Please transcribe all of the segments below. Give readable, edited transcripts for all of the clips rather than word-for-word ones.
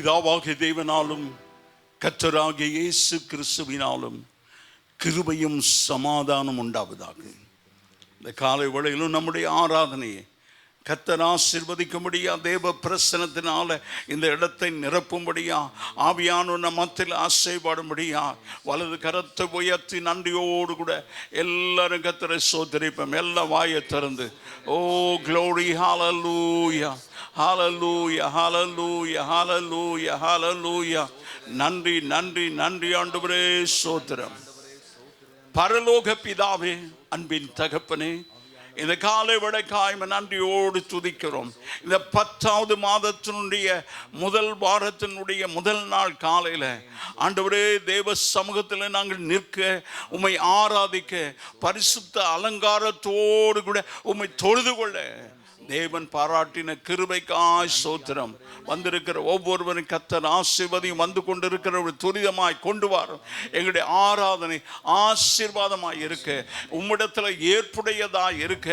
பிதாவாகிய தேவனாலும் கர்த்தராகிய இயேசு கிறிஸ்துவினாலும் கிருபையும் சமாதானம் உண்டாவதாக. இந்த காலை வேளையிலும் நம்முடைய ஆராதனையை கர்த்தர் ஆசீர்வதிக்கும்படியா, தேவ பிரசன்னத்தினால இந்த இடத்தை நிரப்பும்படியா, ஆவியானவர் நம் மத்தியில் ஆசைப்படும்படியா வலது கரத்தை உயர்த்தி நன்றியோடு கூட எல்லாரும் கர்த்தரை ஸ்தோத்திரிப்போம். எல்லா வாயை திறந்து ஓ க்ளோரி ஹல்லேலூயா ஹல்லேலூயா ஹல்லேலூயா ஹல்லேலூயா ஹல்லேலூயா. நன்றி நன்றி நன்றி ஆண்டவரே, ஸ்தோத்திரம். பரலோக பிதாவே, அன்பின் தகப்பனே, இந்த காலை வடக்காய் நன்றியோடு துதிக்கிறோம். இந்த 10வது மாதத்தினுடைய முதல் வாரத்தினுடைய முதல் நாள் காலையில் ஆண்டவரே தேவ சமூகத்தில் நாங்கள் நிற்க, உம்மை ஆராதிக்க, பரிசுத்த அலங்காரத்தோடு கூட உம்மை தொழுது கொள்ள தேவன் பாராட்டின கிருபைக்காய் ஸ்தோத்திரம். வந்திருக்கிற ஒவ்வொருவரும் கர்த்தர் ஆசீர்வதியும், வந்து கொண்டிருக்கிற ஒரு துரிதமாய் கொண்டு வரும். எங்களுடைய ஆராதனை ஆசீர்வாதமாய் இருக்க, உம்மிடத்தில் ஏற்புடையதாய் இருக்க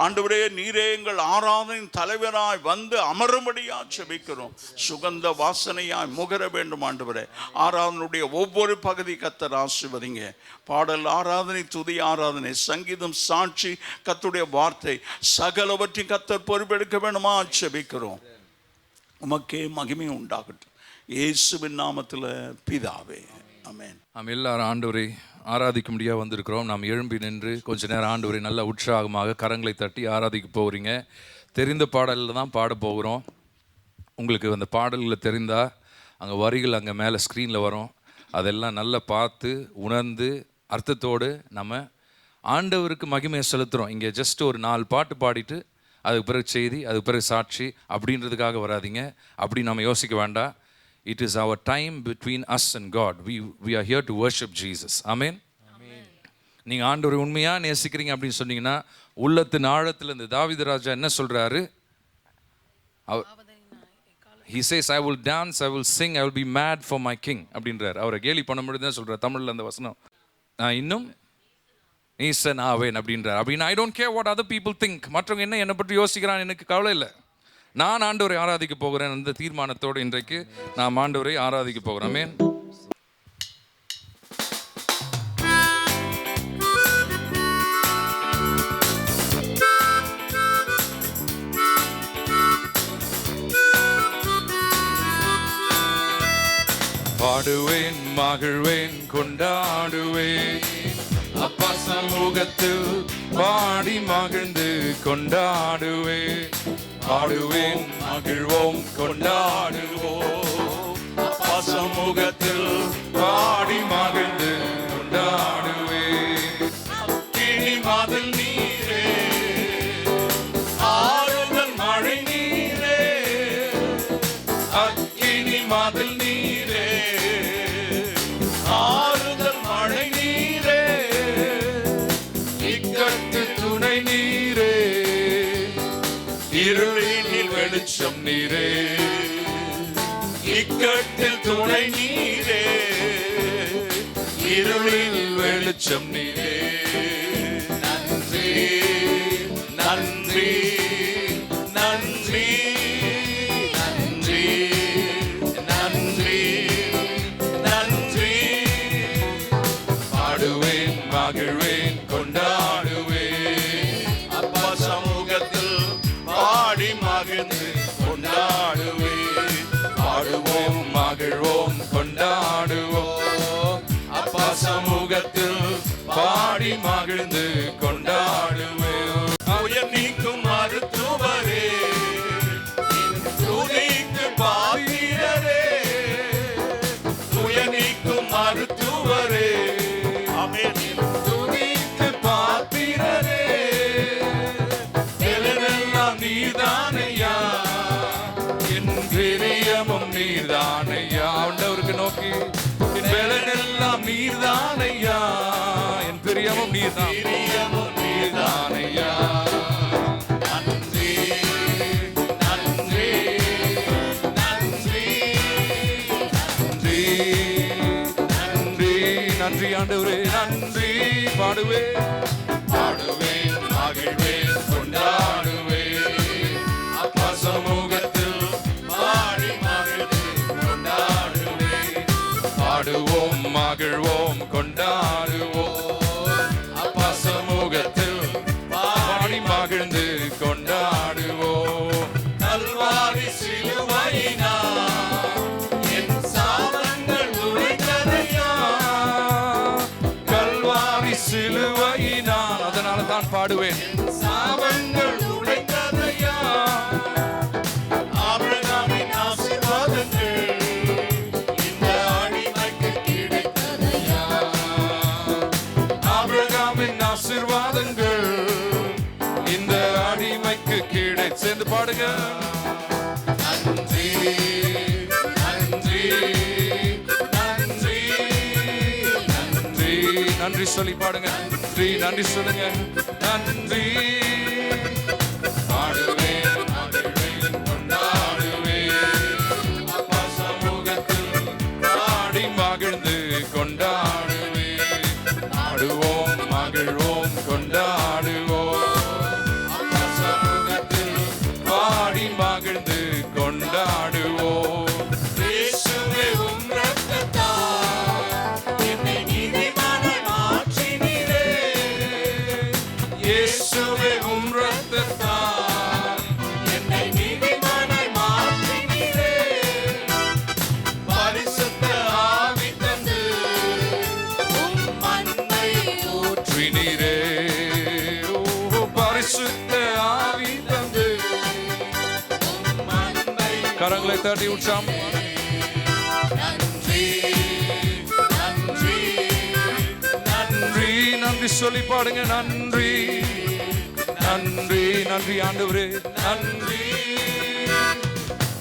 ஆண்டவரே நீரே எங்கள் ஆராதனையின் தலைவராய் வந்து அமரும்படியா ஜெபிக்கிறோம். சுகந்த வாசனையாய் முகர வேண்டும் ஆண்டவரே. ஆராதனுடைய ஒவ்வொரு பகுதி கர்த்தர் ஆசீர்வதிங்க. பாடல் ஆராதனை, துதி ஆராதனை, சங்கீதம், சாட்சி, கர்த்தருடைய வார்த்தை சகலவற்றையும் கர்த்தர் பொறுப்பெடுக்க வேண்டுமா ஜெபிக்கிறோம். உமக்கே மகிமை உண்டாகட்டும் இயேசுவின் நாமத்தில் பிதாவே, ஆமென். நாம் எல்லாரும் ஆண்டவரை ஆராதிக்க முடியாது வந்திருக்கிறோம். நாம் எழும்பி நின்று கொஞ்ச நேரம் ஆண்டவரை நல்ல உற்சாகமாக கரங்களை தட்டி ஆராதிக்க போகிறீங்க. தெரிந்த பாடலில் தான் பாட போகிறோம். உங்களுக்கு அந்த பாடல்களை தெரிந்தால் அங்கே வரிகள் அங்கே மேலே ஸ்க்ரீனில் வரும். அதெல்லாம் நல்லா பார்த்து உணர்ந்து அர்த்தத்தோடு நம்ம ஆண்டவருக்கு மகிமையை செலுத்துகிறோம். இங்கே ஜஸ்ட் ஒரு 4 பாட்டு பாடிட்டு அதுக்கு பிறகு செய்தி, அதுக்கு பிறகு சாட்சி அப்படின்றதுக்காக வராதிங்க. அப்படி நம்ம யோசிக்க வேண்டாம். It is our time between us and God. We are here to worship Jesus. Amen. நீங்கள் ஆண்டவரை உண்மையாக நேசிக்கிறீங்க அப்படின்னு சொன்னீங்கன்னா, உள்ளத்தின் ஆழத்தில் இந்த தாவீது ராஜா என்ன சொல்கிறாரு? He says, I will dance, I will sing, I will be mad for my king அப்படின்றார். அவரை கேலி பண்ண முடியும் தான் சொல்கிறார் தமிழில் அந்த வசனம். நான் இன்னும் ஈசன் ஆவேன் அப்படின்றார். அப்படின்னா I don't care what other people think. மற்றவங்க என்னை பற்றி யோசிக்கிறான் எனக்கு கவலை இல்லை. நான் ஆண்டவரை ஆராதிக்க போகிறேன். அந்த தீர்மானத்தோடு இன்றைக்கு நாம் ஆண்டவரை ஆராதிக்க போகிறோம். ஆமென். பாடுவேன், மகிழ்வேன், கொண்டாடுவேன், அப்பா சமூகத்தில் பாடி மகிழ்ந்து கொண்டாடுவேன். பாடுவேன், மகிழ்வோம், கொண்டாடுவோம், அப்பா சமூகத்தில் பாடி மகிழ்ந்து கொண்டாடுவேன். கிணி மாதல் நீரே, ஆறுதல் மழை நீரே, அக்கினி மாதல் நீரே, ஆறுதல் மழை நீரே, இக்கட்டு துணை நீரே, இருளில் வெளிச்சம் நீரே, இக்கட்டில் துணை நீரே, இருளில் வெளிச்சம் நீரே. நன்றி நன்றி நன்றி நன்றி நன்றி நன்றி. பாடுவேன், மகிழ்வேன், கொண்டாடுவேன், அப்பா சமூகத்தில் பாடி மகிழ்ந்து கொண்டாடுவேன். பாடுவோம், மகிழ்வோம், கொண்டாடுவோம், அப்பா சமூகத்தில் பாடி மகிழ்ந்து கொண்டாடுவேன். உயர் நீக்கும் மருத்துவரே, துதிக்கு பாத்திரரே, உயர் நீக்கும் மருத்துவரே, ஆமென், துதிக்கு பாத்திரரே, எல்லாம் நீதானையா, என் பிரியமும் நீதானையா. ஆண்டவருக்கு நோக்கி என் பலனெல்லாம் நீதானையா, என் பிரியமும் நீதான், பிரியமும் நீதானையா. நன்றி நன்றி நன்றி நன்றி நன்றி நன்றி ஆண்டவரே, நன்றி. பாடுவேன், பாடுவேன், மகிழ்வேன், கொண்டாடுவேன், அப்பா சமூகத்தில் பாடி மகிழ்ந்து பாடுங்க. நன்றி நன்றி நன்றி நன்றி நன்றி சொல்லி பாடுங்க. நன்றி நன்றி சொல்லுங்க. நன்றி பாடுவேன் மகிழ்வேன் கொண்டாடுவேன் அப்பா சமூகத்தில் பாடி மகிழ்ந்து கொண்டாடுவேன். பாடுவோம் மகிழ்வோம் கொண்டாடுவோம் அப்பா சமூகத்தில் பாடி மகிழ்ந்து கொண்டாடுவோம். இயேசுவே உம் இரத்தத்தால் என்னை நீதிமானாய் மாற்றினீரே. இயேசுவே உம் இரத்தத்தால் என்னை நீதிமானாய் மாற்றினீரே. பரிசுத்த ஆவி தந்து உம் அன்பை ஊற்றினீரே. பரிசுத்த ஆவி தந்து உம் அன்பை. கரங்களை தட்டி உற்சாகம். நன்றி நன்றி நன்றி நன்றி சொல்லி பாடுங்க. நன்றி நன்றி நன்றி ஆண்டவரே நன்றி.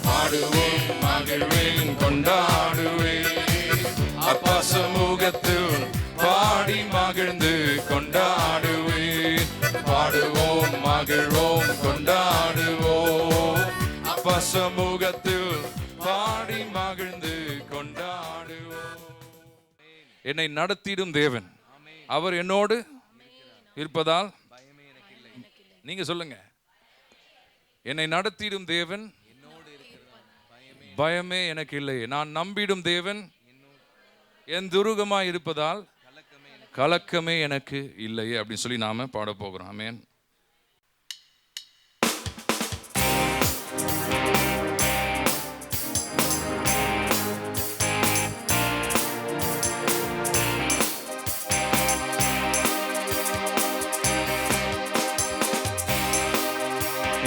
பாடுவோம் மகிழ்வேன் கொண்டாடுவேன் அப்பா சமூகத்தில் பாடி மகிழ்ந்து கொண்டாடுவேன். பாடுவோம் மகிழ்வோம் கொண்டாடுவோம் அப்பா சமூகத்தில் பாடி மகிழ்ந்து கொண்டாடுவோம். என்னை நடத்திடும் தேவன் அவர் என்னோடு இருப்பதால் நீங்க சொல்லுங்க. என்னை நடத்திடும் தேவன் பயமே எனக்கு இல்லை. நான் நம்பிடும் தேவன் என் துருகமாய் இருப்பதால் கலக்கமே எனக்கு இல்லையே அப்படின்னு சொல்லி நாம பாட போகிறோம். ஆமென்.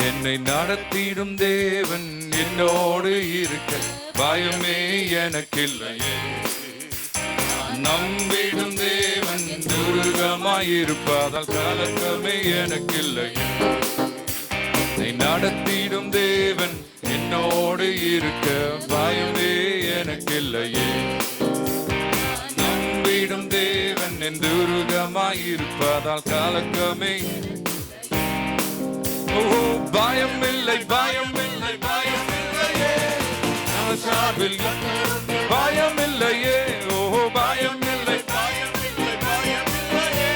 என்னை நடத்திடும் தேவன் என்னோடு இருக்க பயமே எனக்கில்லையே. நம்பிடும் தேவன் துருகமாயிருப்பதால் கலக்கமே எனக்கில்லையே. என்னை நடத்திடும் தேவன் என்னோடு இருக்க பயமே எனக்கில்லையே. நம்பிடும் தேவன் என் துருகமாயிருப்பதால் கலக்கமே. பயம் இல்லை பயம் இல்லை பயம் இல்லையே. சார்பில் பயம் இல்லையே. ஓ பயம் இல்லை பயம் இல்லை பயம் இல்லையே.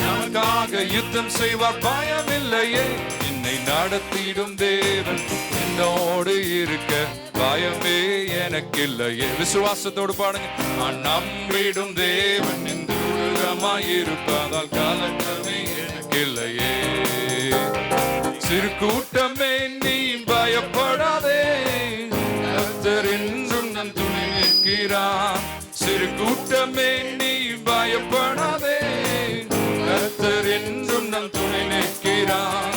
நமக்காக யுத்தம் செய்வார் பயம் இல்லையே. என்னை நடத்திடும் தேவன் என்னோடு இருக்க பயமே எனக்கில்லையே. விசுவாசத்தோடு பாடுங்க. நான் நம்பிடும் தேவன் என் துருகமாயிருப்பதால் கலக்கமே எனக்கில்லையே. சிறு கூட்டமே நீ பயப்படாதே, கர்த்தர் என்றும் நம் துணை நிற்கிறார். சிறு கூட்டமே நீ பயப்படாதே, கர்த்தர் என்றும் நம் துணை நிற்கிறார்.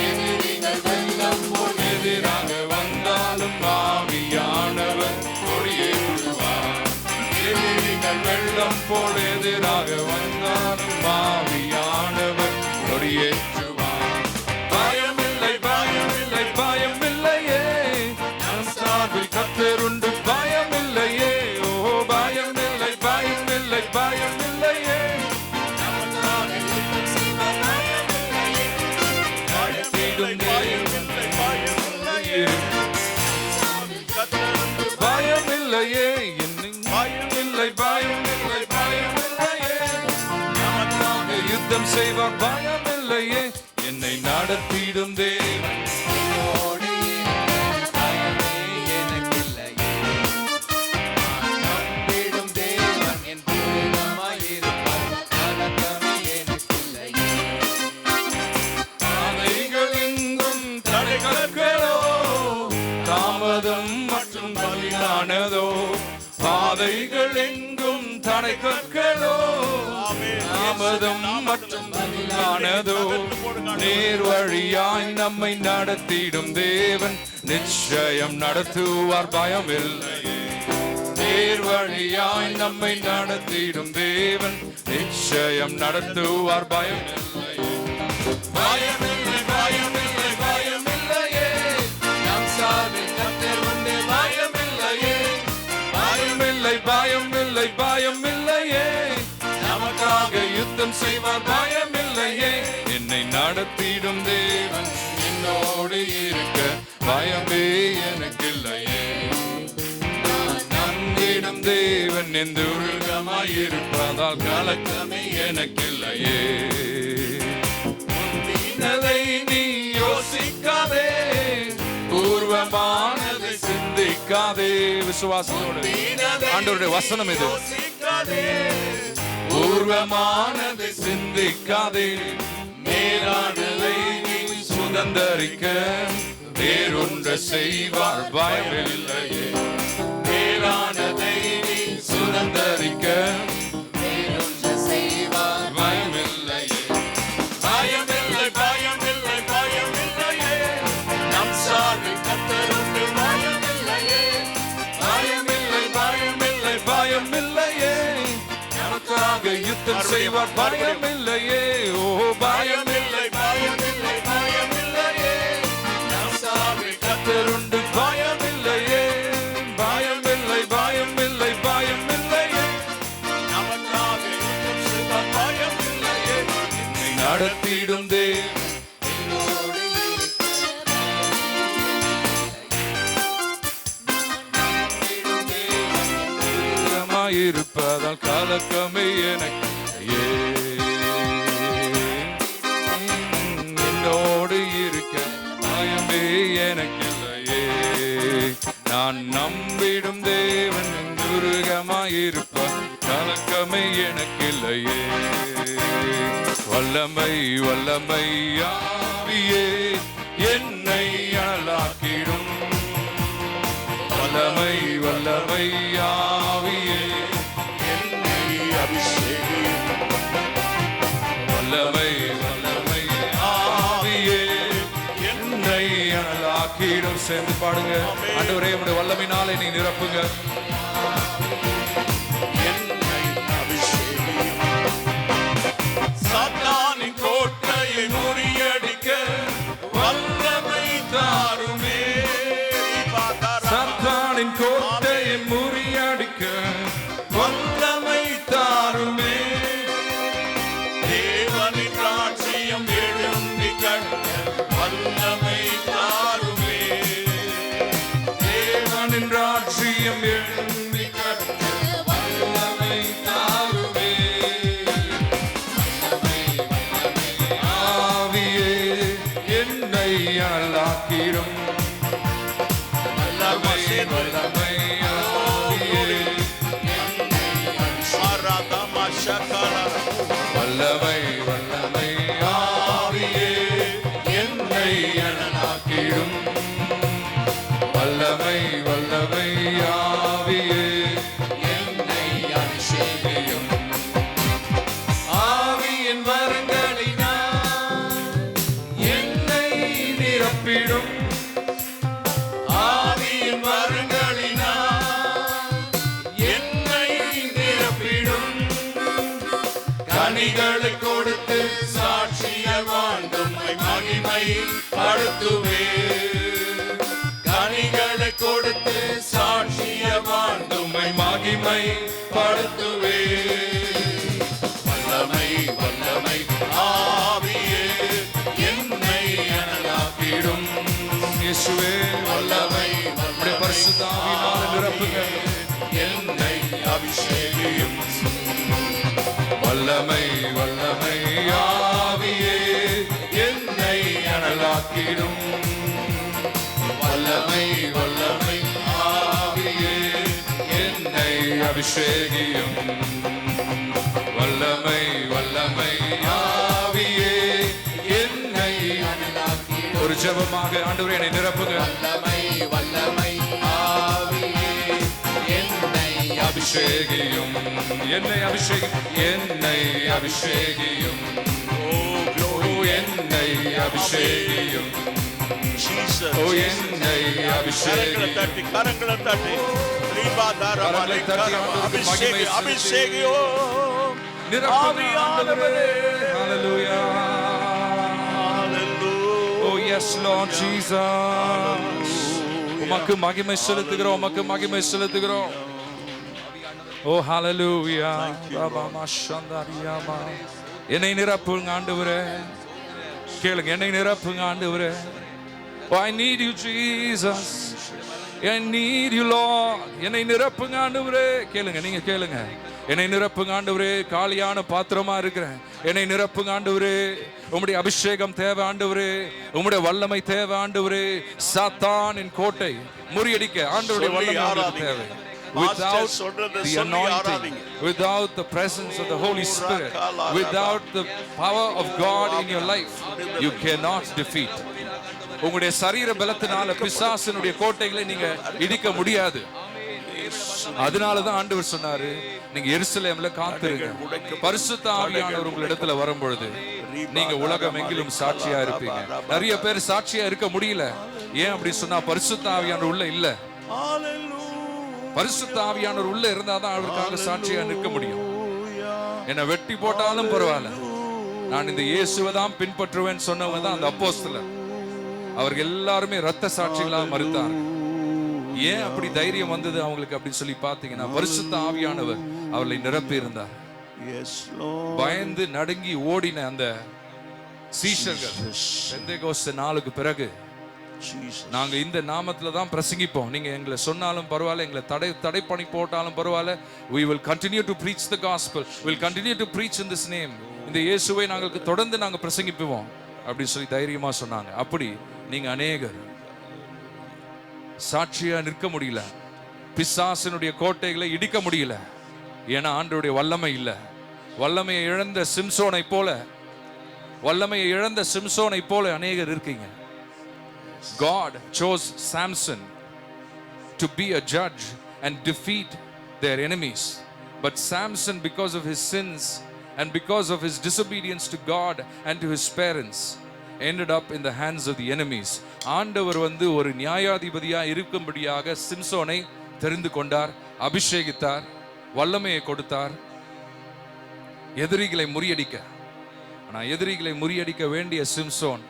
எதிரிகள் வெள்ளம் போல் எதிராக வந்தாலும் ஆவியானவர் கொடியேற்றுவார். எதிரிகள் வெள்ளம் போல் எதிராக வந்தாலும் ஆவியானவர் கொடியேற்றுவார். கர்த்தருண்டு பயமில்லையே. ஓ பயமில்லை பயமில்லை பயமில்லையே. பயமில்லையே. என்னை பயமில்லை பயமில்லை பயமில்லையே. நமக்காக யுத்தம் செய்வார் பயமில்லையே. என்னை நடத்திடும் தேவன் மற்றும் பலியானதோ. பாதைகள் எங்கும் தடை கற்களோ, தாமதம் மற்றும் பலியானதோ. நேர் வழியாய் நம்மை நடத்திடும் தேவன் நிச்சயம் நடத்துவார் பயமில்லையே. நேர் வழியாய் நம்மை நடத்திடும் தேவன் நிச்சயம் நடத்துவார் பயமில்லையே. பயமில்லை பயமில்லை பயமில்லையே. யுத்தம் செய்வார் பயமில்லையே. என்னை நடத்திடும் தேவன் என்னோடு இருக்க பயமே எனக்கில்லையே. நம்பிடும் தேவன் என் துருகமாயிருப்பதால் கலக்கமே எனக்கில்லையே. முந்தினதை நீ யோசிக்காதே, பூர்வமானதை சிந்திக்காதே. விசுவாசத்தோடு ஆண்டவருடைய வசனம் இது. பூர்வமானதை சிந்திக்காதே, மேலானதை நீ சுதந்தரிக்க வேறொன்று செய்வார் பயமில்லையே. மேலானதை நீ சுதந்தரிக்க வேறொன்று செய்வார் பயமில்லையே. பயமில்லை பயமில்லை பயமில்லையே, நம் சார்பில் கர்த்தருக்கு பயமில்லையே. பயமில்லை பயமில்லை பயமில்லையே, நமக்காக யுத்தம் செய்வார் பயமில்லையே. ஓ பயமில்லை பயமில்லை பயமில்லையே, நம் சார்பில் கர்த்தருண்டு பயமில்லையே. பயமில்லை பயமில்லை பயமில்லையே, நமக்காக யுத்தம் செய்வார் பயமில்லையே. என்னை நடத்திடும் தேவன் இருப்பதால் கலக்கமே எனக்கு என்னோடு இருக்க பயமே எனக்கில்லையே. நான் நம்பிடும் தேவன் துருகமாயிருப்பார் கலக்கமே எனக்கில்லையே. வல்லமை வல்லமை ஆவியே என்னை அழலாக்கிடும். வல்லமை வல்லமை ஆவியே என்னை அபிஷேகம். வல்லமை வல்லமை ஆவியே என்னை அனலாக்கிடும். சேர்ந்து பாடுங்க. ஆண்டவரே உம்முடைய வல்லமையினாலே நீ நிரப்புங்க. என்னை அபிஷேகம். சாத்தானின் கோட்டையை முறியடிக்க வல்லமை தாருமே. சாத்தானின் கோட்டையை முறியடிக்க வல்லமை தாருமே. தேவனின் ராஜ்யம் எழும்பி கட்ட வல்லமை தாருமே. தேவனின் ராஜ்யம் எழும்பி கட்ட வல்லமை தாருமே. ஆவியே என்னை அழலாக்கிடும். வல்லமை வல்லமை ஆவியே என்னை அனலாக்கிடும். வல்லமை வல்லமை ஆவியே என்னை அபிஷேகம். ஆவியின் வரங்களினால் என்னை நிரப்பிடும். ஆவியின் வரங்களினால் என்னை நிரப்பிடும். கனிகளை கொடுத்து சாட்சிய வாழ்ந்தும் மகிமை படுத்துவே. கனிகளை கொடுத்து சாட்சிய வாழ்ந்தும் மகிமை படுத்துவே. வல்லமை வல்லமை ஆவியே என்னை அனலாக்கிடும். இயேசுவே வல்லமை வல்லமை பரிசுத்த ஆவியினால் நிரப்புங்க. என்னை அபிஷேகியும். வல்லமை வல்லமை ஆவியே என்னை அனலாக்கிடும். வல்லமை வல்லமை ஆவியே என்னை அபிஷேகியும். வல்லமை வல்லமை ஆவியே என்னை அனலாக்கிடும். ஒரு ஜெபமாக ஆண்டவரே என்னை நிரப்புங்க. வல்லமை வல்லமை ஆவியே என்னை அபிஷேகியும். என்னை அபிஷேகம். என்னை அபிஷேகியும். ஓ என்னை அபிஷேகியும். ஓ என்னை அபிஷேகியும். கரங்களை தட்டி அபிஷேகியோ நிரப்புங்க ஆண்டவரே. ஹalleluya. Oh yes Lord Jesus. உமக்கு மகிமை செலுத்துகிறோம். உமக்கு மகிமை செலுத்துகிறோம். Oh hallelujah. Baba mashandariya ma. என்னை நிரப்புங்க ஆண்டவரே. கேளுங்க, என்னை நிரப்புங்க ஆண்டவரே. Oh, I need you Jesus. I need you Lord. என்னை நிரப்புங்க ஆண்டவரே. கேளுங்க, நீங்க கேளுங்க. என்னை நிரப்புங்க ஆண்டவரே. காலியான பாத்திரமா இருக்கிறேன். என்னை நிரப்புங்க ஆண்டவரே. உம்முடைய அபிஷேகம் தேவை ஆண்டவரே. உம்முடைய வல்லமை தேவை ஆண்டவரே. சாத்தானின் கோட்டை முறியடிக்க ஆண்டவருடைய வல்லமை உங்களுக்கு தேவை. Without the anointing, without the presence of the Holy Spirit, without the power of God in your life, you cannot defeat. உங்களுடைய சரீர பலத்தினால பிசாசினுடைய கோட்டைகளை நீங்க இடிக்க முடியாது. அதனாலதான் ஆண்டவர் சொன்னாரு, நீங்க எருசலேம்ல காத்திருங்க. பரிசுத்த ஆவியானவர் உங்களிடத்துல வரும்பொழுது நீங்க உலகம் எங்கிலும் சாட்சியா இருப்பீங்க. நிறைய பேர் சாட்சியா இருக்க முடியல. ஏன் அப்படி சொன்னா, பரிசுத்த ஆவியானவர் உள்ள இல்ல. பரிசுத்த ஆவியானவர் உள்ள இருந்தாதான் அவருக்காக சாட்சியா நிற்க முடியும். என்னை வெட்டி போட்டாலும் பரவாயில்ல, நான் இந்த இயேசுவை தான் பின்பற்றுவேன் சொன்னவங்க தான் அந்த அப்போஸ்தலர். அவர்கள் எல்லாருமே ரத்த சாட்சிகளாக மறுத்தார். ஏன் அப்படி தைரியம் வந்தது அவங்களுக்கு அப்படின்னு சொல்லி பார்த்தீங்கன்னா, பரிசுத்த ஆவியானவர் அவர்களை நிரப்பி இருந்தார். பயந்து நடுங்கி ஓடின அந்த சீஷர்கள் பெந்தேகோஸ்தே நாளுக்கு பிறகு, நாங்க இந்த நாமத்துல தான் பிரசங்கிப்போம், நீங்க எங்களை சொன்னாலும் பரவாயில்ல, எங்களை தடை பண்ணி போட்டாலும் பரவாயில்ல, we will continue to preach the gospel, we will continue to preach in this name. இந்த இயேசுவை நாங்களுக்கு தொடர்ந்து நாங்க பிரசங்கிப்போம் அப்படின்னு சொல்லி தைரியமா சொன்னாங்க. அப்படி நீங்க அநேகர் சாட்சியா நிற்க முடியல. பிசாசினுடைய கோட்டைகளை இடிக்க முடியல. ஏன்னா ஆண்டவருடைய வல்லமை இல்ல. வல்லமையை இழந்த சிம்சோனை போல அநேகர் இருக்கீங்க. God chose Samson to be a judge and defeat their enemies. But Samson, because of his sins and because of his disobedience to God and to his parents, ended up in the hands of the enemies. ஆண்டவர் ஒரு நியாயாதிபதியா இருக்கும்படியாக சிம்சோனை தெரிந்து கொண்டார், அபிஷேகித்தார், வல்லமையை கொடுத்தார் எதிரிகளை முறியடிக்க. ஆனா எதிரிகளை முறியடிக்க வேண்டிய சிம்சோன்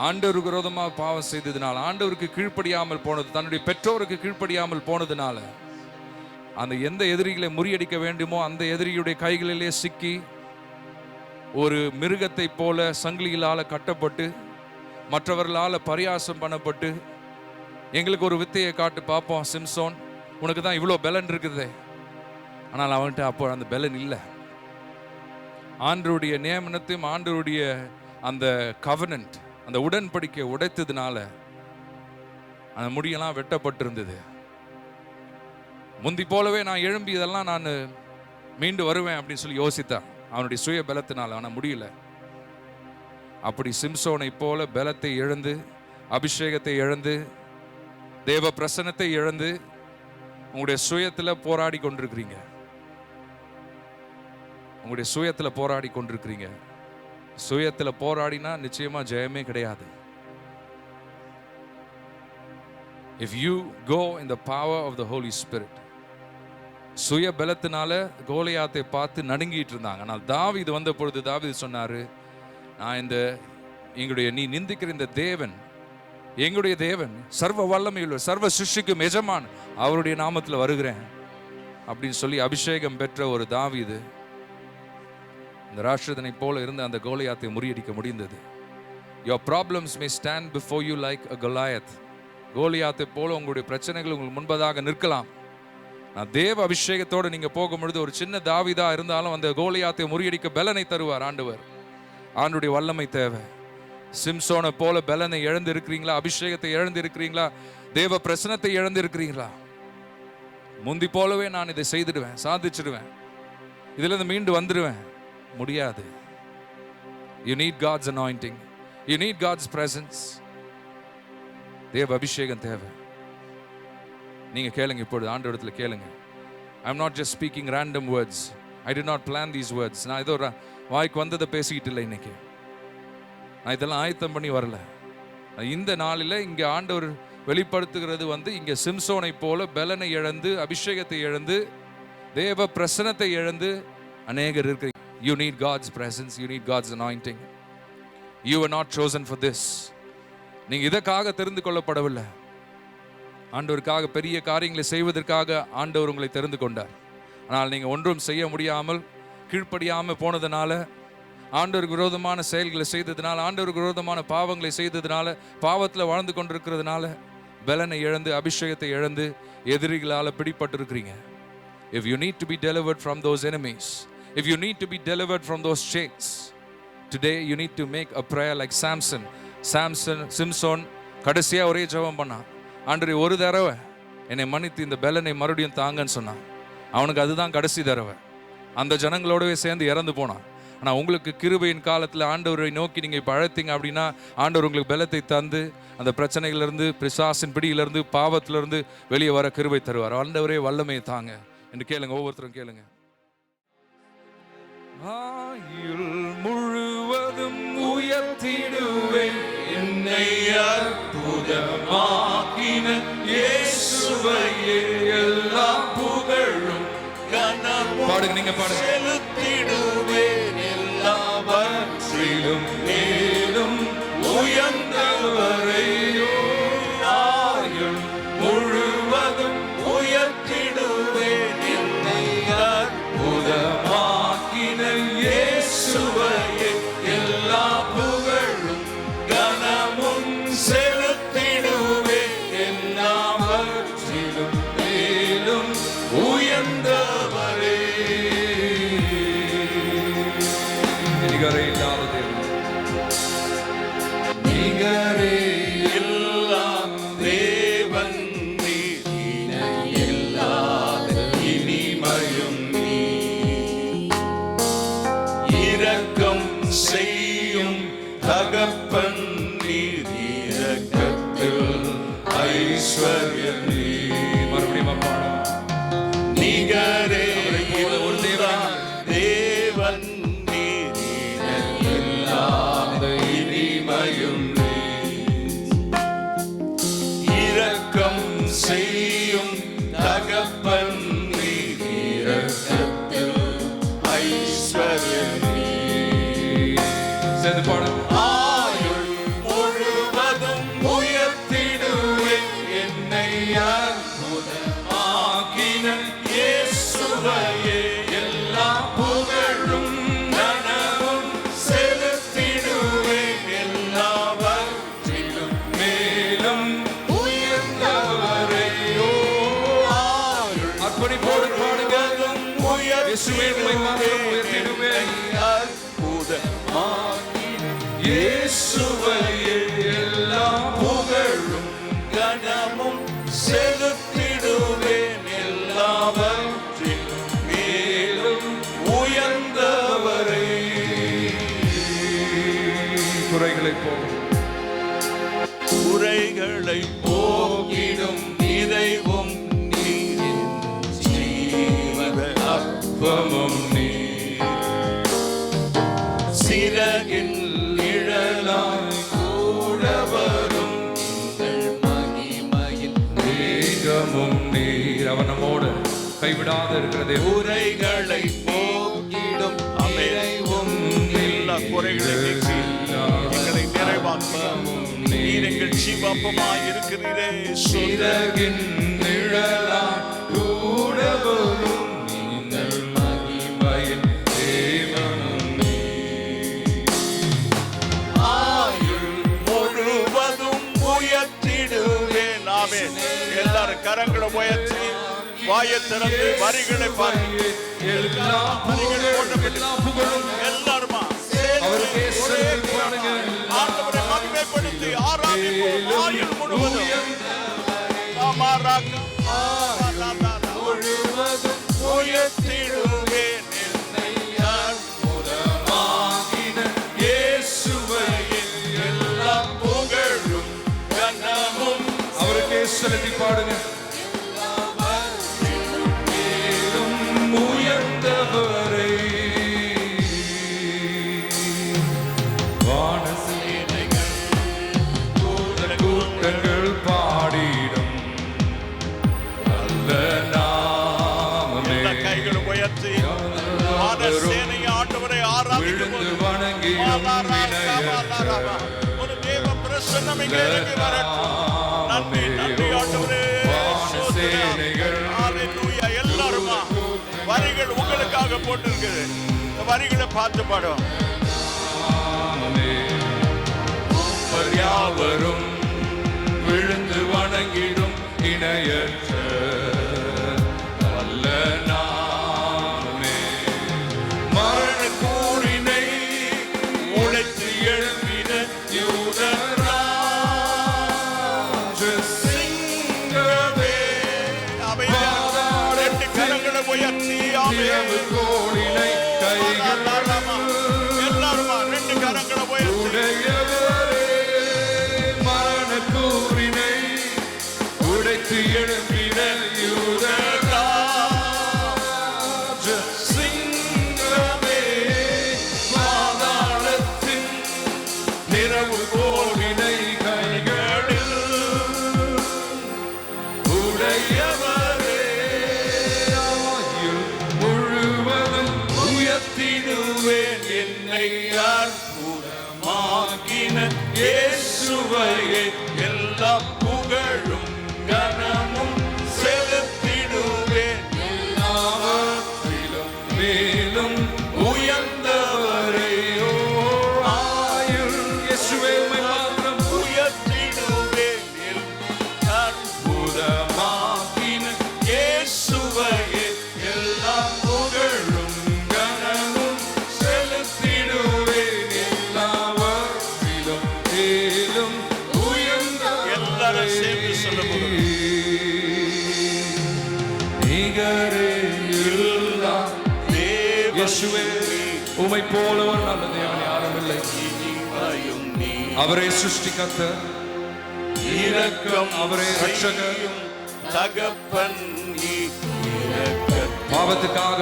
ஆண்டவருக்கு விரோதமாக பாவம் செய்ததுனால, ஆண்டவருக்கு கீழ்ப்படியாமல் போனது, தன்னுடைய பெற்றோருக்கு கீழ்ப்படியாமல் போனதுனால, அந்த எந்த எதிரிகளை முறியடிக்க வேண்டுமோ அந்த எதிரியுடைய கைகளிலே சிக்கி ஒரு மிருகத்தை போல சங்கிலிகளால கட்டப்பட்டு மற்றவர்களால் பரியாசம் பண்ணப்பட்டு, எங்களுக்கு ஒரு வித்தையை காட்டு பார்ப்போம் சிம்சோன், உனக்கு தான் இவ்வளோ பலன் இருக்குது. ஆனால் அவன்கிட்ட அப்போ அந்த பலன் இல்லை. ஆண்டவருடைய நியமனத்தையும் ஆண்டவருடைய அந்த கவனன்ட், அந்த உடன்படிக்கை உடைத்ததுனால அந்த முடியெல்லாம் வெட்டப்பட்டிருந்தது. முந்தி போலவே நான் எழும்பி இதெல்லாம் நான் மீண்டு வருவேன் அப்படின்னு சொல்லி யோசித்தான் அவனுடைய சுய பலத்தினால. ஆனால் முடியல. அப்படி சிம்சோனை போல பலத்தை இழந்து, அபிஷேகத்தை இழந்து, தேவ பிரசன்னத்தை இழந்து உங்களுடைய சுயத்தில் போராடி கொண்டிருக்கிறீங்க. உங்களுடைய சுயத்தில் போராடி கொண்டிருக்கிறீங்க. சுயத்தில் போராடினா நிச்சயமா ஜெயமே கிடையாது. If you go in the power of the Holy Spirit, சுய பலத்தினால கோலியாத்தை பார்த்து நடுங்கிட்டு இருந்தாங்க. ஆனால் தாவீது வந்த பொழுது தாவீது சொன்னாரு, நான் நீ நிந்திக்கிற இந்த தேவன் எங்களுடைய தேவன், சர்வ வல்லமையுள்ள, சர்வ சிருஷ்டிக்கும் எஜமான், அவருடைய நாமத்தில் வருகிறேன் அப்படின்னு சொல்லி அபிஷேகம் பெற்ற ஒரு தாவீது இந்த ராஷ்டிரதனை போல இருந்து அந்த கோலியாத்தை முறியடிக்க முடிந்தது. Your problems may stand before you like a Goliath. கோலியாத்தை போல உங்களுடைய பிரச்சனைகள் உங்களுக்கு முன்பதாக நிற்கலாம். நான் தேவ அபிஷேகத்தோடு நீங்க போகும்பொழுது ஒரு சின்ன தாவீதா இருந்தாலும் அந்த கோலியாத்தை முறியடிக்க பலனை தருவார் ஆண்டவர். ஆண்டுடைய வல்லமை தேவை. சிம்சோனை போல பலனை இழந்து இருக்கிறீங்களா? அபிஷேகத்தை இழந்து இருக்கிறீங்களா? தேவ பிரசனத்தை இழந்து இருக்கிறீங்களா? முந்தி போலவே நான் இதை செய்துடுவேன், சாதிச்சிடுவேன், இதுல இருந்து மீண்டு வந்துடுவேன், முடியாது. You need God's anointing. You need God's presence. தேவ அபிஷேகம் தேவை. நீங்க கேளுங்க, இப்பொழுது ஆண்டவரிடத்துல கேளுங்க. I'm not just speaking random words. I did not plan these words. நான் ஏதோ வாய்க்கு வந்ததை பேசிக்கிட்டு இல்லை. இன்னைக்கு நான் இதெல்லாம் ஆயத்தம் பண்ணி வரல. இந்த நாளில் இங்க ஆண்டவர் வெளிப்படுத்துகிறது இங்க சிம்சோனை போல பலனை இழந்து, அபிஷேகத்தை இழந்து, தேவ பிரசனத்தை இழந்து அநேகர் இருக்கிறீங்க. You need God's presence. You need God's anointing. You were not chosen for this. நீங்க இதற்காக தெரிந்து கொள்ளப்படவில்லை. ஆண்டவருக்காக பெரிய காரியங்களை செய்வதற்காக ஆண்டவர் உங்களை தெரிந்து கொண்டார். ஆனால் நீங்க ஒன்றும் செய்ய முடியாமல் கீழ்ப்படியாம போனதுனால, ஆண்டவருக்கு விரோதமான செயல்களை செய்ததுனால, ஆண்டவருக்கு விரோதமான பாவங்களை செய்ததுனால, பாவத்தில் வாழ்ந்து கொண்டிருக்கிறதுனால பலனை இழந்து, அபிஷேகத்தை இழந்து, எதிரிகளால் பிடிபட்டிருக்கிறீங்க. If you need to be delivered from those enemies, if you need to be delivered from those chains, today you need to make a prayer like Samson கடைசியா ஒரே ஜெபம் பண்ணான். ஆண்டவரே, ஒரு தடவை என்னை மன்னித்து இந்த பலனை மறுபடியும் தாங்கன்னு சொன்னான். அவனுக்கு அதுதான் கடைசி தடவை. அந்த ஜனங்களோடவே சேர்ந்து இறந்து போனான். ஆனால் உங்களுக்கு கிருபையின் காலத்தில் ஆண்டவரை நோக்கி நீங்கள் இப்போ அழைத்தீங்க அப்படின்னா, ஆண்டவர் உங்களுக்கு பலத்தை தந்து அந்த பிரச்சனைகளிலிருந்து, பிசாசின் பிடியிலிருந்து, பாவத்திலிருந்து வெளியே வர கிருபை தருவார். ஆண்டவரே வல்லமையை தாங்க என்று கேளுங்க. ஒவ்வொருத்தரும் கேளுங்க. ஆயுள் முழுவதும் உயர்த்திடுவேன் என்னை அற்புதமாக்கின இயேசுவையே, எல்லா புகழும் பாடுங்க, நீங்க பாடுங்க. செலுத்திடுவேன் எல்லாவற்றிலும் மேலும் உயர்ந்தவரை, ஆயுள் முழுவதும் உயர்த்திடுவேன் என்னை அற்புதமாக்கின இயேசுவையே, எல்லா புகழும் கனமும் செலுத்திடுவேன் எல்லாவற்றிலும் மேலும் உயர்ந்தவரே. நிகரே இல்லாத தேவன், நிகரே இல்லா தேவன் நீர், இல்லாத இனிமையும் நீர், இரக்கம் செய்யும் தகப்பன் நீர், இரக்கத்தில் ஐஸ்வர்யம் நீர். மறுபடியும் பாடம். நிகரே ஒரு தேவன் நீர், இல்லாத இனிமையும் நீர், இரக்கம் செய்யும் தகப்பன் நீர், இரக்கத்தில் ஐஸ்வர்யம் நீர். சேர்ந்து பாடம். ஆயுள் முழுவதும் உயர்த்திடுவேன் என்னை அற்புதமாக்கின இயேசுவையே, எல்லா புகழும் கனமும் செலுத்திடுவேன் எல்லாவற்றிலும் மேலும் உயர்ந்தவரை. அர்ப்பணிப்போடு பாடுங்க. உயர்த்திடுவேன் அற்புதமாக்கின இயேசுவையே, எல்லா புகழும் கனமும் செலுத்திடுவேன் எல்லாவற்றிலும் மேலும் உயர்ந்தவரை. குறைகளை போக்கிடும் நிறைவும் நீர், ஜீவ அப்பமும் நீர், சிறகின் நிழலாய் கூட வரும் மகிமையின் மேகமும் நீர். அவன் நம்மோடு கைவிடாத இருக்கிறதே. உரைகளை போக்கிடும் நிறைவும் எல்லா குறைகளை எங்களை நிறைவாக்கும் நீர், எங்கள் ஜீவப்பமாய் இருக்கிறீரே. சிறகின் நிழலாய் கூட வரும் நீங்கள் மகிமையின் தேவனும் நீர், ஆயுள் முழுவதும் உயர்த்திடுவேன். ஆமென். எல்லாரும் கரங்களை உயர்த்தி வாயை திறந்து வரிகளை பாருங்க. எல்லா புகழும் எல்லாருமா அவருக்கே செலுத்துவாங்க. ஆண்டவரை மகிமைப்படுத்தி ஆராதிப்போம். ஆயுள் முழுவதும் உயர்த்திடுவேன் என்னை அற்புதமாக்கின இயேசுவையே, எல்லா புகழும் கனமும் அவருக்கே செலுத்தி பாடுங்க. உயர்ந்தவரை வானசேனைகள் கூட்டங்கள் பாடிடும் நல்ல நாமமே. கைகளை உயர்த்தி வானசேனை ஆண்டவரை ஆராதித்து வணங்கி ஒரு தேவ பிரசன்னம் இங்கே இறங்கி வரட்டும். நன்றி நன்றி ஆண்டவரே. வானசேனைகள் ஹalleluya. எல்லாரும் வரிகள் உங்களுக்காக போட்டிருக்கிறது. வரிகளை பார்த்து பாடும். யாவரும் விழுந்து வணங்கிடும் இணையற்ற வல்ல நாமே. மரண கூறினை உழைத்து எழுப்பின யூதராஜ சிங்கமே. ரெண்டு கரங்களை உயர்த்தி கோடினை கைகள் எல்லாருமா ரெண்டு கரங்களை உயர்த்தி எழுப்பின யூதராஜ சிங்கமே. பாதாளத்தின் நிறவு கோவினை கைகளில் உடையவரே. ஆயுள் முழுவதும் உயர்த்திடுவேன் என்னை அற்புதமாக்கின இயேசுவையே. எல்லா புகழும் கனமும் செலுத்திடுவேன் எல்லாவற்றிலும் மேலும் உயர்ந்தவரையோ. ஆயுள் இயேசுவே உம்மை மாத்திரம் உயர்த்திடுவேன் அற்புதமாக்கின இயேசுவையே. எல்லா புகழும் கனமும் செலுத்திடுவேன் எல்லாவற்றிலும் மேலும் உயர்ந்தவரையோ. எல்லாரும் சேர்ந்து சொல்ல போகிறோம். உம்மை போல ஒரு நல்ல தேவன் யாரும் இல்லை. அவரே சிருஷ்டிகர்த்தர், இரக்கம் அவரே ரட்சகர், தகப்பன் பாவத்துக்காக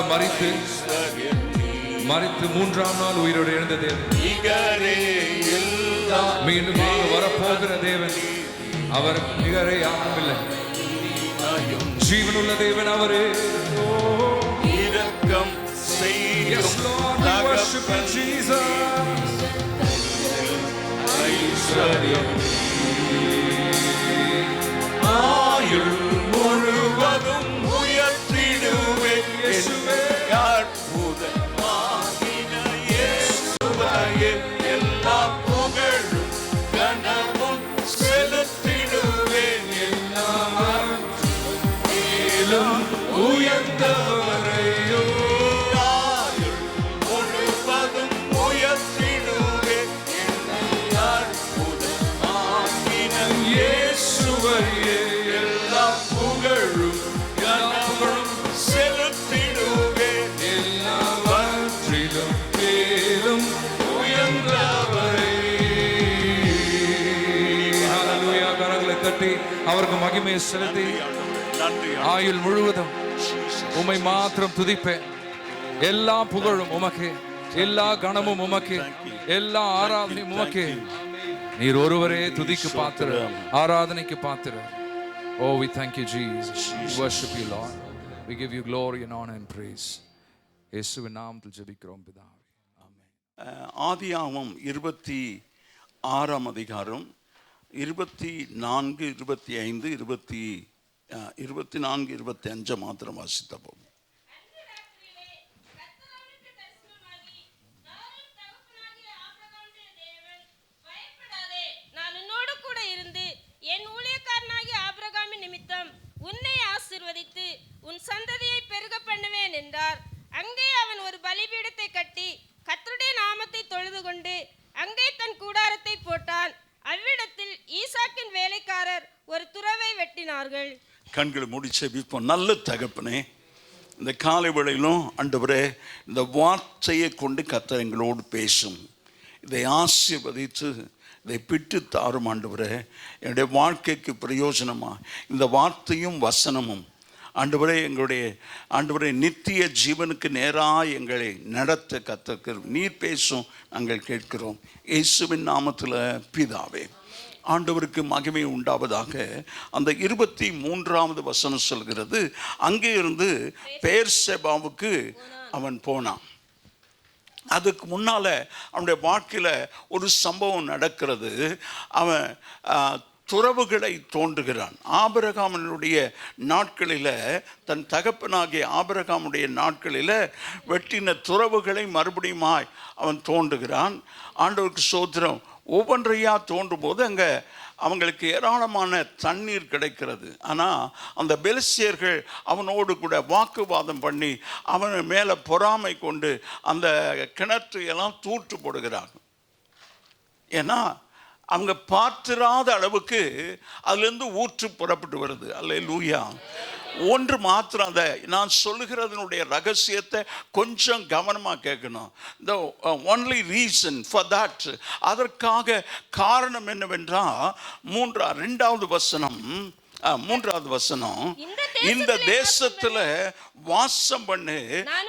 மரித்து மூன்றாம் நாள் உயிரோடு எழுந்த தேவன், மீண்டும் வரப்போகிற தேவன், அவர் நிகரே யாரும் இல்லை. ஜீவனுள்ள தேவன் அவரே. இரக்கம் Yes Lord, we worship you Jesus. ஆயுள் முழுவதும் உயர்த்திடுவேன் இயேசுவே. அற்புதமாகின இயேசுவையே. எல்லா புகழும் கனமும் செலுத்திடுவேன் எல்லாவற்றிலும் உயர்ந்தவரையோ. ஆயுள் முழுவதும் உயர்த்திடுவேன் அற்புதமாகின இயேசுவையே. எல்லா புகழும் கனமும் செலுத்திடுவேன் எல்லாவற்றிலும் மேலும் உயர்ந்தவரே. ஹல்லேலூயா. கரங்களை தட்டி அவருக்கு மகிமையை செலுத்தி ஆயுள் முழுவதும் உம்மை மாத்திரம் துதிப்பேன். எல்லா புகழும் உமக்கு, எல்லா கணமும் உமக்கு, எல்லா ஆராதனையும் உமக்கு. நீர் ஒருவரே துதிக்கு பாத்திர, ஆராதனைக்கு பாத்திர. Oh, we thank you Jesus. We worship you Lord. We give you glory and honor and praise. இயேசுவின் நாமத்தில் ஜெபிக்கிறோம் பிதாவே. ஆமென். ஆதியாகமம் 26ஆம் அதிகாரம் 24, 25, 24, 25 மாத்திரம் வாசித்த போகும். உன்னை ஆசீர்வதித்து உன் சந்ததியை பெருக பண்ணுவேன் என்றார். அங்கே அவன் ஒரு பலிபீடத்தை கட்டி கர்த்தருடைய நாமத்தை தொழுது கொண்டு அங்கே தன் கூடாரத்தை போட்டான். அவ்விடத்தில் ஈசாக்கின் வேலைக்காரர் ஒரு துறவை வெட்டினார்கள். கண்களை மூடி செபிப்போம். நல்ல தகப்பனே, இந்த காலை வேளையிலும் ஆண்டவரே, இந்த வார்த்தையை கொண்டு கர்த்தர் எங்களோடு பேசும். இதை ஆசீர்வதித்து இதை பிட்டு தாரும் ஆண்டவரே. என்னுடைய வாழ்க்கைக்கு பிரயோஜனமா இந்த வார்த்தையும் வசனமும் ஆண்டவரே எங்களுடைய ஆண்டவரே நித்திய ஜீவனுக்கு நேராக எங்களை நடத்த கர்த்தர் நீர் பேசும் நாங்கள் கேட்கிறோம். இயேசுவின் நாமத்தில் பிதாவே. ஆண்டவருக்கு மகிமை உண்டாவதாக. அந்த 23வது வசனம் சொல்கிறது, அங்கே இருந்து பெயர்செபாவுக்கு அவன் போனான். அதுக்கு முன்னால் அவனுடைய வாழ்க்கையில் ஒரு சம்பவம் நடக்கிறது. அவன் துறவுகளை தோன்றுகிறான். ஆபிரகாமினுடைய நாட்களில், தன் தகப்பனாகிய ஆபிரகாமுடைய நாட்களில் வெட்டின துறவுகளை மறுபடியுமாய் அவன் தோன்றுகிறான். ஆண்டவருக்கு ஸ்தோத்திரம். ஒவ்வொன்றையா தோன்றும் போது அங்கே அவங்களுக்கு ஏராளமான தண்ணீர் கிடைக்கிறது. ஆனால் அந்த பெலிஸ்தியர்கள் அவனோடு கூட வாக்குவாதம் பண்ணி அவன் மேலே பொறாமை கொண்டு அந்த கிணற்று எல்லாம் தூற்று போடுகிறாங்க. ஏன்னா அவங்க பார்த்திராத அளவுக்கு அதுலேருந்து ஊற்று புறப்பட்டு வருது. அல்லேலூயா. ஒன்று மாத்திரம், அந்த நான் சொல்லுகிறதனுடைய ரகசியத்தை கொஞ்சம் கவனமாக கேட்கணும். the only reason for that, அதற்காக காரணம் என்னவென்றால் மூன்றாவது வசனம், இந்த தேசத்துல வாசம் பண்ணு,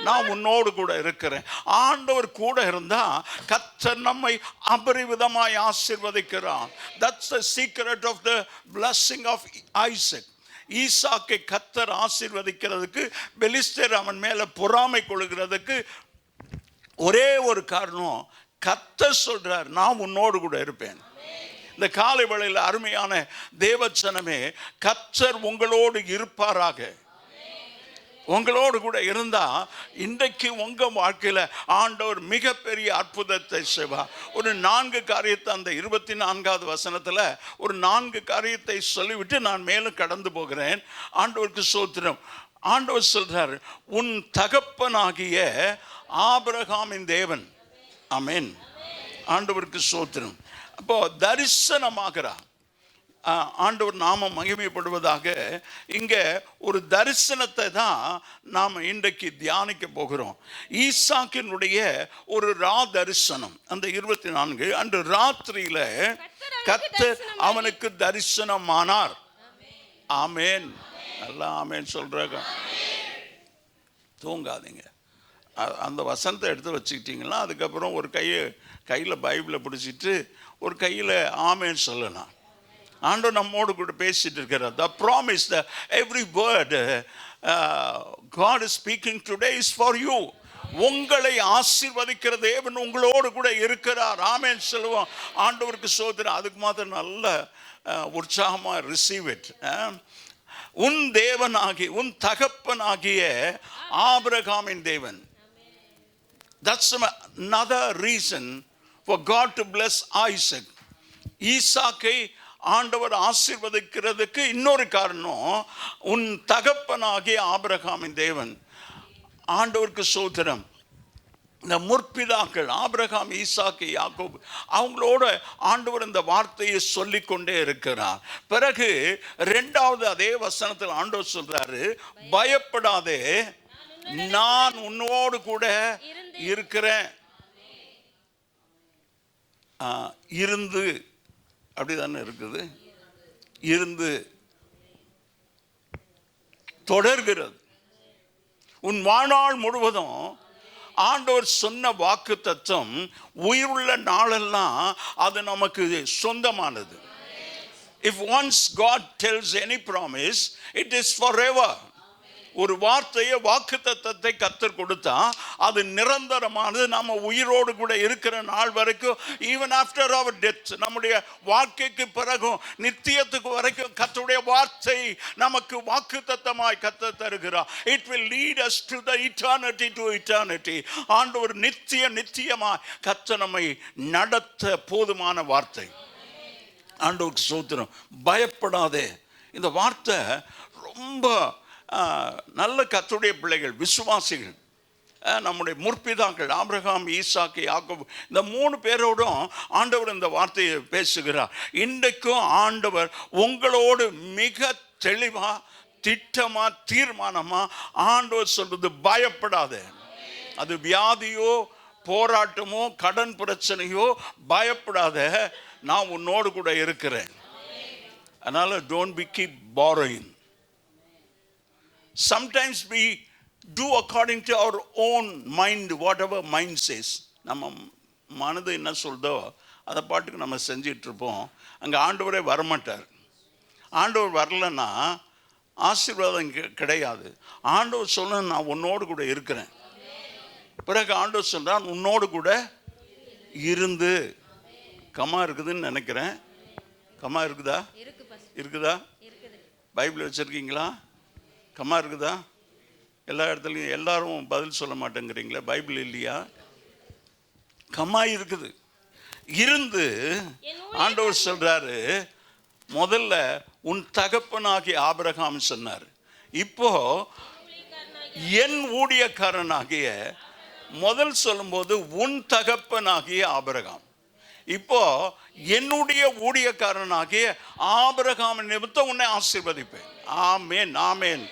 நான் உன்னோடு கூட இருக்கிறேன். ஆண்டவர் கூட இருந்தா கர்த்தர் நம்மை அபரிவிதமாய் ஆசீர்வதிக்கிறார். That's the secret of the blessing of Isaac. ஈசாக்கை கர்த்தர் ஆசீர்வதிக்கிறதுக்கு, பெலிஸ்தர் அவன் மேல பொறாமை கொள்கிறதுக்கு ஒரே ஒரு காரணம், கர்த்தர் சொல்றார், நான் உன்னோடு கூட இருப்பேன். இந்த காலை வேளையில் அருமையான தேவச்சனமே, கர்த்தர் உங்களோடு இருப்பாராக. உங்களோடு கூட இருந்தா இன்றைக்கு உங்க வாழ்க்கையில ஆண்டவர் மிகப்பெரிய அற்புதத்தை செய்வார். ஒரு 4 காரியத்தை அந்த 24வது வசனத்துல ஒரு 4 காரியத்தை சொல்லிவிட்டு நான் மேலும் கடந்து போகிறேன். ஆண்டவருக்கு ஸ்தோத்திரம். ஆண்டவர் சொல்றார், உன் தகப்பனாகிய ஆபிரகாமின் தேவன். ஆமென். ஆண்டவருக்கு ஸ்தோத்திரம். அப்போ தரிசனமாகிறார். ஆண்டவர் நாமம் மகிமைப்படுவதாக. இங்கே ஒரு தரிசனத்தை தான் நாம் இன்றைக்கு தியானிக்க போகிறோம். ஈசாக்கினுடைய ஒரு தரிசனம். அந்த 24 அன்று ராத்திரியில கர்த்தர் அவனுக்கு தரிசனமானார். ஆமேன். நல்லா ஆமேன் சொல்றாங்க. தூங்காதீங்க. அந்த வசனத்தை எடுத்து வச்சுக்கிட்டீங்கன்னா அதுக்கப்புறம் ஒரு கையில் பைபிளை பிடிச்சிட்டு ஒரு கையில் ஆமேன்னு சொல்லலாம். ஆண்டவர் நம்மோடு கூட பேசிட்டு இருக்கிறார். The promise, every word God is speaking today is for you. உங்களை ஆசீர்வதிக்கிற தேவன் உங்களோடு கூட இருக்கிறார். ஆமென் சொல்லுவோம். ஆண்டவருக்கு ஸ்தோத்திரம். அதுக்கு மாத்திரம் நல்ல உற்சாகமாக ரிசீவ் இட். உன் தேவனாகிய, உன் தகப்பனாகிய ஆபிரகாமின் தேவன். That's another reason for God to bless Isaac. ஈசாக்கை ஆண்டவர் ஆசீர்வதிக்கிறதுக்கு இன்னொரு காரணம், உன் தகப்பனாகிய ஆபிரகாமின் தேவன். ஆண்டவருக்கு ஸ்தோத்திரம். இந்த முற்பிதாக்கள் ஆபிரகாம், ஈசாக்கு, யாக்கோபு, அவங்களோட ஆண்டவர் இந்த வார்த்தையை சொல்லிக்கொண்டே இருக்கிறார். பிறகு 2வது அதே வசனத்தில் ஆண்டவர் சொல்றாரு, பயப்படாதே, நான் உன்னோடு கூட இருக்கிறேன். இருந்து அப்படிதானே இருக்குது. இருந்து தொடர்கிறது. உன் வாழ்நாள் முழுவதும் ஆண்டவர் சொன்ன வாக்கு தத்துவம் உயிருள்ள நாளெல்லாம் அது நமக்கு சொந்தமானது. If once God tells any promise, it is forever. ஒரு வார்த்தையை, வாக்கு தத்தத்தை கர்த்தர் கொடுத்தா அது நிரந்தரமானது. நம்ம உயிரோடு கூட இருக்கிற நாள் வரைக்கும், ஈவன் ஆஃப்டர் அவர் டெத், நம்முடைய வாழ்க்கைக்கு பிறகும் நித்தியத்துக்கு வரைக்கும் கர்த்தருடைய வார்த்தை நமக்கு வாக்கு தத்தமாய் கர்த்தர் தருகிறார். It will lead us to the eternity, to eternity. ஆண்டவர் நித்தியமாய் கர்த்தர் நம்மை நடத்த போதுமான வார்த்தை. ஆண்டவருக்கு ஸ்தோத்திரம். பயப்படாதே. இந்த வார்த்தை ரொம்ப நல்ல கர்த்தருடைய பிள்ளைகள், விசுவாசிகள், நம்முடைய முற்பிதாக்கள் ஆபிரகாம், ஈசாக்கு, யாக்கோபு, இந்த 3 பேரோடும் ஆண்டவர் இந்த வார்த்தையை பேசுகிறார். இன்றைக்கும் ஆண்டவர் உங்களோடு மிக தெளிவா, திட்டமா, தீர்மானமா ஆண்டவர் சொல்றது, பயப்படாதே. அது வியாதியோ, போராட்டமோ, கடன் பிரச்சனையோ, பயப்படாத, நான் உன்னோடு கூட இருக்கிறேன். அதனால don't be keep borrowing. Sometimes we do according to our own mind, whatever mind says. நம்ம மனது என்ன சொல்தோ அதை பாட்டுக்கு நம்ம செஞ்சிட்டு இருப்போம். அங்கே ஆண்டவரே வரமாட்டார். ஆண்டவர் வரலன்னா ஆசீர்வாதம் கிடையாது. ஆண்டவர் சொல்ல, நான் உன்னோடு கூட இருக்கிறேன். பிறகு ஆண்டவர் சொல்றான், உன்னோடு கூட இருந்து. கம்மா இருக்குதுன்னு நினைக்கிறேன். கம்மா இருக்குதா? இருக்கு பாஸ்டர். இருக்குதா? இருக்குது. பைபிள் வச்சுருக்கீங்களா? கம்மா இருக்குதா? எல்லா இடத்துலையும் எல்லாரும் பதில் சொல்ல மாட்டேங்கிறீங்களே, பைபிள் இல்லையா? கம்மா இருக்குது. இருந்து ஆண்டவர் சொல்றாரு, முதல்ல உன் தகப்பனாகிய ஆபிரகாம் சொன்னார். இப்போ என் ஊழியக்காரனாகிய, முதல் சொல்லும்போது உன் தகப்பனாகிய ஆபிரகாம், இப்போ என்னுடைய ஊழியக்காரனாகிய ஆபிரகாம் நிமித்தம் உன்னை ஆசீர்வதிப்பேன். ஆமேன், ஆமேன்.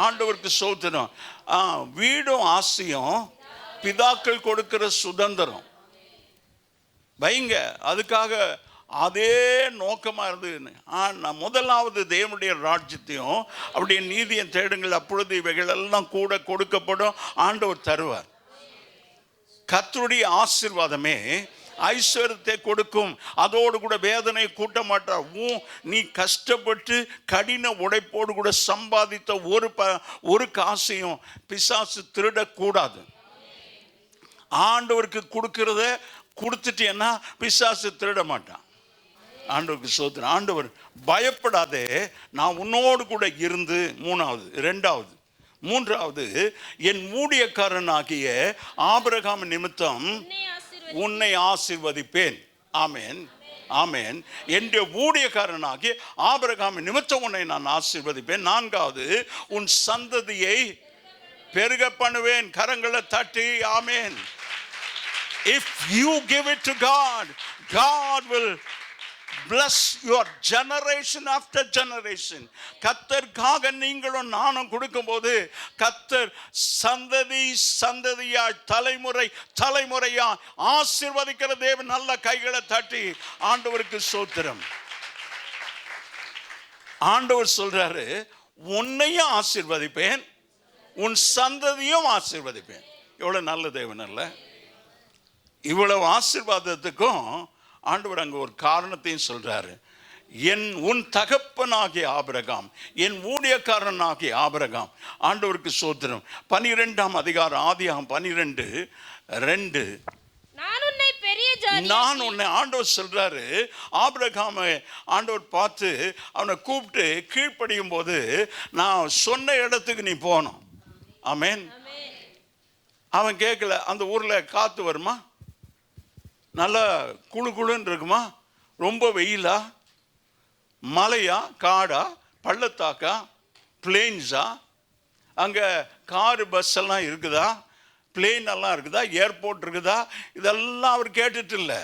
ஆண்டவருக்கு ஸ்தோத்திரம். வீடும் ஆசையும் பிதாக்கள் கொடுக்கிற சுதந்திரம் வைங்க. அதுக்காக அதே நோக்கமா இருந்தது. முதலாவது தேவனுடைய ராஜ்யத்தையும் அவருடைய நீதியை தேடுங்கள், அப்பொழுது இவைகள் எல்லாம் கூட கொடுக்கப்படும். ஆண்டவர் தருவார். கர்த்தருடைய ஆசீர்வாதமே ஐஸ்வர்யத்தை கொடுக்கும், அதோடு கூட வேதனை கூட்ட மாட்டார். நீ கஷ்டப்பட்டு கடின உழைப்போடு கூட சம்பாதித்த ஒரு காசையும் பிசாசு திருடக்கூடாது. ஆண்டவருக்கு கொடுக்கிறத கொடுத்துட்டேன்னா பிசாசு திருட மாட்டான். ஆண்டவருக்கு ஸ்தோத்திரம். ஆண்டவர் பயப்படாதே, நான் உன்னோடு கூட இருந்து, மூன்றாவது என் ஊழியக்காரனாகிய ஆபிரகாம் நிமித்தம் உன்னை ஆசீர்வதிப்பேன். ஆமேன், ஆமேன். என்னுடைய ஊழியக்காரனாகிய ஆபிரகாம் நிமித்தம் உன்னை நான் ஆசீர்வதிப்பேன். நான்காவது, உன் சந்ததியை பெருக பண்ணுவேன். கரங்களை தட்டி ஆமேன். If you give it to God, God will bless your generation after generation. கர்த்தருக்காக நீங்களும் நானும் கொடுக்கும்போது கர்த்தர் சந்ததியாய் தலைமுறையா ஆசீர்வதிக்கிற தேவன். நல்ல கைகளை தட்டி ஆண்டவருக்கு ஸ்தோத்திரம். ஆண்டவர் சொல்றாரு, உன்னையும் ஆசீர்வதிப்பேன், உன் சந்ததியும் ஆசீர்வதிப்பேன். எவ்வளவு நல்ல தேவன் அல்ல? இவ்வளவு ஆசீர்வாதத்துக்கும் ஆண்டவர் அங்கே ஒரு காரணத்தையும் சொல்றாரு. உன் தகப்பனாகிய ஆபிரகாம், என் ஊழியக்காரனாகிய ஆபிரகாம். ஆண்டவருக்கு ஸ்தோத்திரம். 12ஆம் அதிகாரம் ஆதியாகமம் 12:2, நான் உன்னை, ஆண்டவர் சொல்றாரு, ஆபிரகாமை ஆண்டவர் பார்த்து அவனை கூப்பிட்டு கீழ்ப்படியும் போது, நான் சொன்ன இடத்துக்கு நீ போகணும். ஆமேன். அவன் கேட்கல. அந்த ஊர்ல காத்து வருமா? நல்லா குளுன்னு இருக்குமா? ரொம்ப வெயிலா? மலையா? காடா? பள்ளத்தாக்கா? பிளேன்ஸா? அங்கே காரு பஸ் எல்லாம் இருக்குதா? பிளேன் எல்லாம் இருக்குதா? ஏர்போர்ட் இருக்குதா? இதெல்லாம் அவர் கேட்டுட்டு இல்லை.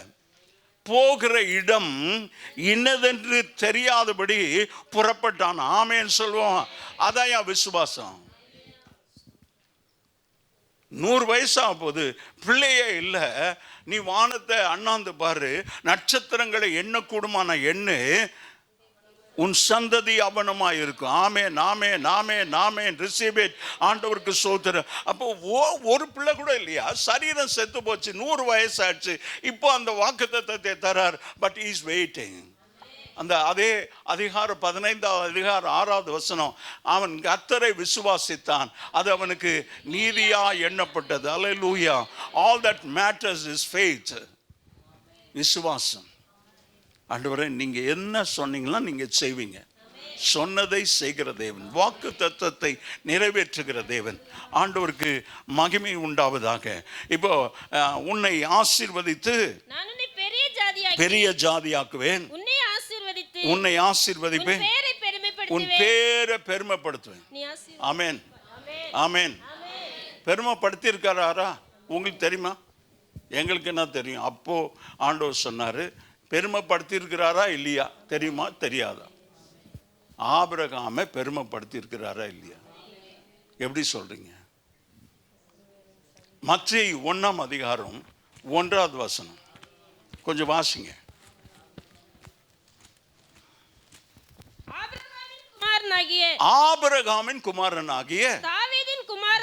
போகிற இடம் இன்னதென்று தெரியாதபடி புறப்பட்டான். ஆமேன்னு சொல்லுவோம். அதான் என் விசுவாசம். 100 வயசாக போது, பிள்ளையே இல்லை, நீ வானத்தை அண்ணாந்து பாரு, நட்சத்திரங்களை எண்ணக்கூடுமான எண்ணு, உன் சந்ததி அவனமாக இருக்கும். ஆமேன், ஆமேன், ஆமேன், ஆமேன். Receive it. ஆண்டவருக்கு ஸ்தோத்திரம். அப்போ ஒரு பிள்ளை கூட இல்லையா? சரீரம் செத்து போச்சு, 100 வயசாச்சு. இப்போ அந்த வாக்குத்தத்தத்தை தரார். But is waiting. அந்த அதே அதிகாரம் 15ஆம் அதிகாரம் 6வது வசனம், அவன் கர்த்தரை விசுவாசித்தான், அது அவனுக்கு நீதியா எண்ணப்பட்டது. அல்லேலூயா. All that matters is faith. விசுவாசம். ஆண்டவரே, நீங்க என்ன சொன்னீங்களோ நீங்க செய்வீங்க. சொன்னதை செய்கிற தேவன், வாக்கு தத்தத்தை நிறைவேற்றுகிற தேவன். ஆண்டவருக்கு மகிமை உண்டாவதாக. இப்போ உன்னை ஆசீர்வதித்து பெரிய ஜாதியாக்குவேன், உன்னை ஆசீர்வதிப்பேன், உன் பேரை பெருமைப்படுத்துவேன். ஆமேன், ஆமேன். பெருமைப்படுத்தி இருக்காரா? உங்களுக்கு தெரியுமா? எங்களுக்கு என்ன தெரியும்? அப்போ ஆண்டவர் சொன்னாரு, பெருமைப்படுத்தி இருக்கிறாரா இல்லையா? தெரியுமா தெரியாதா? ஆபிரகாமை பெருமைப்படுத்தி இருக்கிறாரா இல்லையா? எப்படி சொல்றீங்க? மத்தேயு 1ஆம் அதிகாரம் 1வது வசனம் கொஞ்சம் வாசிங்க. ஆபிரகாமின் குமாரனாகிய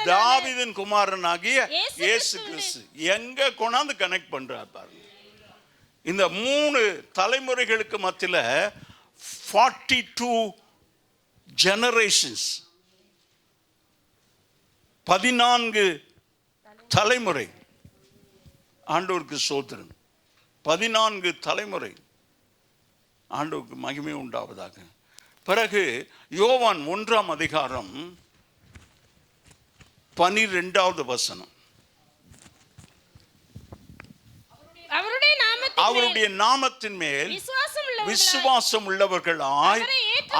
தாவீதின் குமாரனாகிய இயேசு கிறிஸ்து எங்க கொண்டாந்து கனெக்ட் பண்றார் பாருங்க. இந்த 3 தலைமுறைகளுக்கு மத்தியில 42 ஜெனரேஷன்ஸ், 14 தலைமுறை. ஆண்டவருக்கு ஸ்தோத்திரம். 14 தலைமுறை. ஆண்டவருக்கு மகிமை உண்டாவதாக. பிறகு யோவான் 1ஆம் அதிகாரம் 12வது வசனம். அவருடைய நாமத்தின் மேல் விசுவாசம் உள்ளவர்களாய்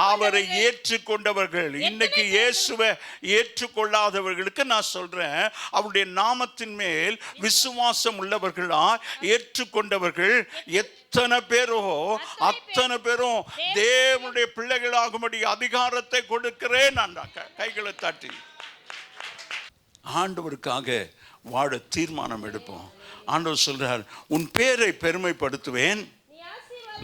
அவரை ஏற்றுக்கொண்டவர்கள். இன்னைக்கு இயேசுவை ஏற்றுக்கொள்ளாதவர்களுக்கு நான் சொல்றேன், அவருடைய நாமத்தின் மேல் விசுவாசம் உள்ளவர்களாய் ஏற்றுக்கொண்டவர்கள் எத்தனை பேரோ அத்தனை பேரும் தேவனுடைய பிள்ளைகளாகும்படி அதிகாரத்தை கொடுக்கிறேன். நான் கைகளை தட்டி ஆண்டவருக்காக வாழ தீர்மானம் எடுப்போம். ஆண்டவர் சொல்றார், உன் பேரை பெருமைப்படுத்துவேன்,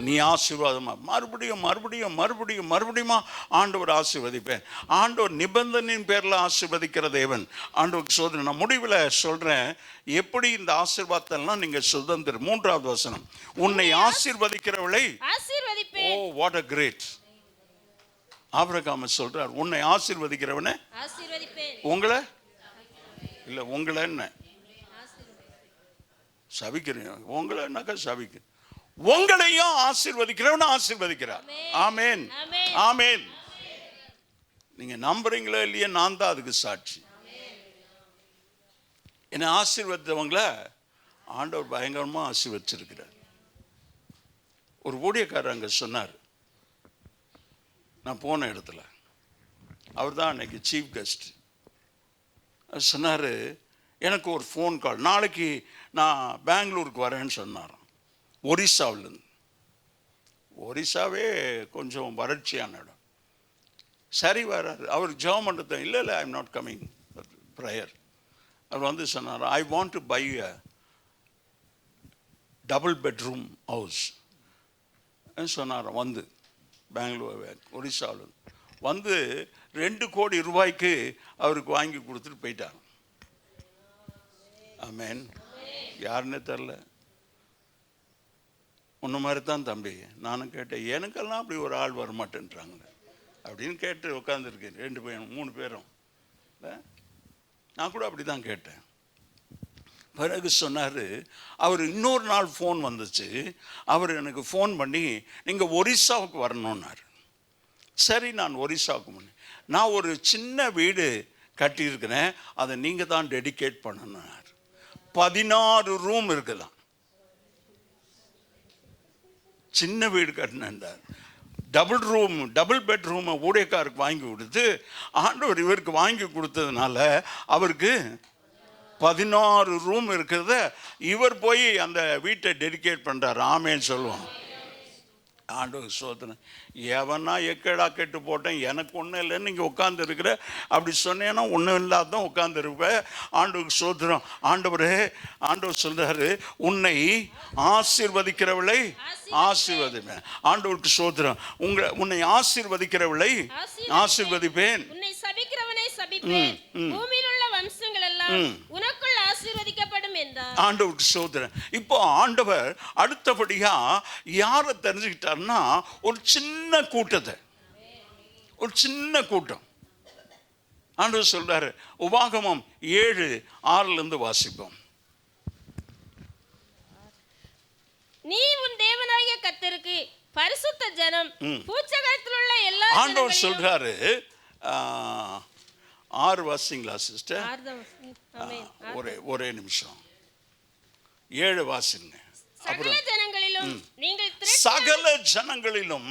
நீ ஆசீர்வாதமா. மறுபடியும் மறுபடியும் மறுபடியும் மறுபடியுமா ஆண்டவர் ஆசீர்வதிப்பேன். ஆண்டவர் நிபந்தனையின் பேரில் ஆசீர்வதிக்கிற தேவன். ஆண்டவருக்கு சோதனை. நான் முடிவில் சொல்றேன் எப்படி இந்த ஆசீர்வாதத்தெல்லாம் நீங்க சுதந்திரம். 3வது வசனம், உன்னை ஆசீர்வதிக்கிறவளை oh what a great. Abraham சொல்றார், உன்னை ஆசீர்வதிக்கிறவனை உங்களை இல்லை உங்களை என்ன சபிக்கிறேன், உங்களை என்னக்கா சபிக்கிறேன், உங்களையும் ஆசீர்வதிக்கிறவன ஆசீர்வதிக்கிறார். ஆமேன் ஆமேன். நீங்க நம்புறீங்களோ இல்லையா, நான் தான் அதுக்கு சாட்சி. என்னை ஆசீர்வதித்தவங்கள ஆண்டவர் பயங்கரமா ஆசீர்வதிச்சிருக்கிறார். ஒரு ஊழியக்காரர் அங்க சொன்னார், நான் போன இடத்துல அவர் தான் அன்னைக்கு சீஃப் கெஸ்ட். சொன்னார், எனக்கு ஒரு ஃபோன் கால், நாளைக்கு நான் பெங்களூருக்கு வரேன்னு சொன்னார். ஒரிசாவிலேருந்து. ஒரிசாவே கொஞ்சம் வறட்சியான இடம். சரி வர்றாரு. அவர் ஜெபம் பண்ணுறது இல்லை I am not coming prayer. அவர் வந்து சொன்னார், I want to buy a double bedroom house சொன்னார். வந்து பெங்களூர் ஒரிசாவில் வந்து 2 கோடி ரூபாய்க்கு அவருக்கு வாங்கி கொடுத்துட்டு போயிட்டார். ஆமேன். யாருன்னே தெரில. உன்ன மாதிரி தான் தம்பி. நானும் கேட்டேன், எனக்கெல்லாம் அப்படி ஒரு ஆள் வரமாட்டேன்றாங்க அப்படின்னு கேட்டு உட்காந்துருக்கேன். 2 பேரும் 3 பேரும். நான் கூட அப்படி தான் கேட்டேன். பிறகு சொன்னார், அவர் இன்னொரு நாள் ஃபோன் வந்துச்சு. அவர் எனக்கு ஃபோன் பண்ணி நீங்கள் ஒரிசாவுக்கு வரணுன்னாரு. சரி, நான் ஒரிசாவுக்கு பண்ணேன். நான் ஒரு சின்ன வீடு கட்டியிருக்கிறேன், அதை நீங்கள் தான் டெடிகேட் பண்ணணுன்னார். 16 ரூம் இருக்குதான். சின்ன வீடு கட்டினார். டபுள் பெட்ரூமை ஊழியக்காருக்கு வாங்கி கொடுத்து ஆண்டவர் இவருக்கு வாங்கி கொடுத்ததுனால அவருக்கு 16 ரூம் இருக்கிறத இவர் போய் அந்த வீட்டை டெடிகேட் பண்ணுறார். ஆமேன்னு சொல்லுவோம். ஆண்டவர் சோதனை. எவனா எக்கடா கெட்டு போட்டேன், எனக்கு ஒன்றும் இல்லைன்னு நீங்கள் உட்காந்து இருக்கிற. அப்படி சொன்னேன்னா ஒன்றும் இல்லாதான் உட்காந்து இருப்பேன். ஆண்டவருக்கு சோதனம். ஆண்டவர் சொல்றாரு, உன்னை ஆசீர்வதிக்கிறவளை ஆசீர்வதிப்பேன். ஆண்டவருக்கு சோதனம். உன்னை ஆசீர்வதிக்கிறவளை ஆசீர்வதிப்பேன், ஆண்டவருக்கு சோதனை. இப்போ ஆண்டவர் அடுத்தபடியா யாரை தெரிஞ்சுக்கிட்டாருன்னா, ஒரு சின்ன கூட்டத்தை, ஒரு சின்ன கூட்டம். ஆண்டவர் சொல்றாரு, உபாகமம் 7:6 வாசிப்போம். நீ உன் தேவனாகிய கர்த்தருக்கு பரிசுத்த ஜனம், பூச்சகத்தில் உள்ள எல்லா. ஆண்டவர் சொல்றாரு, 6 வாசிங்களா சிஸ்டர்? ஒரே நிமிஷம். 7 வாசிங்க. சகல ஜனங்களிலும்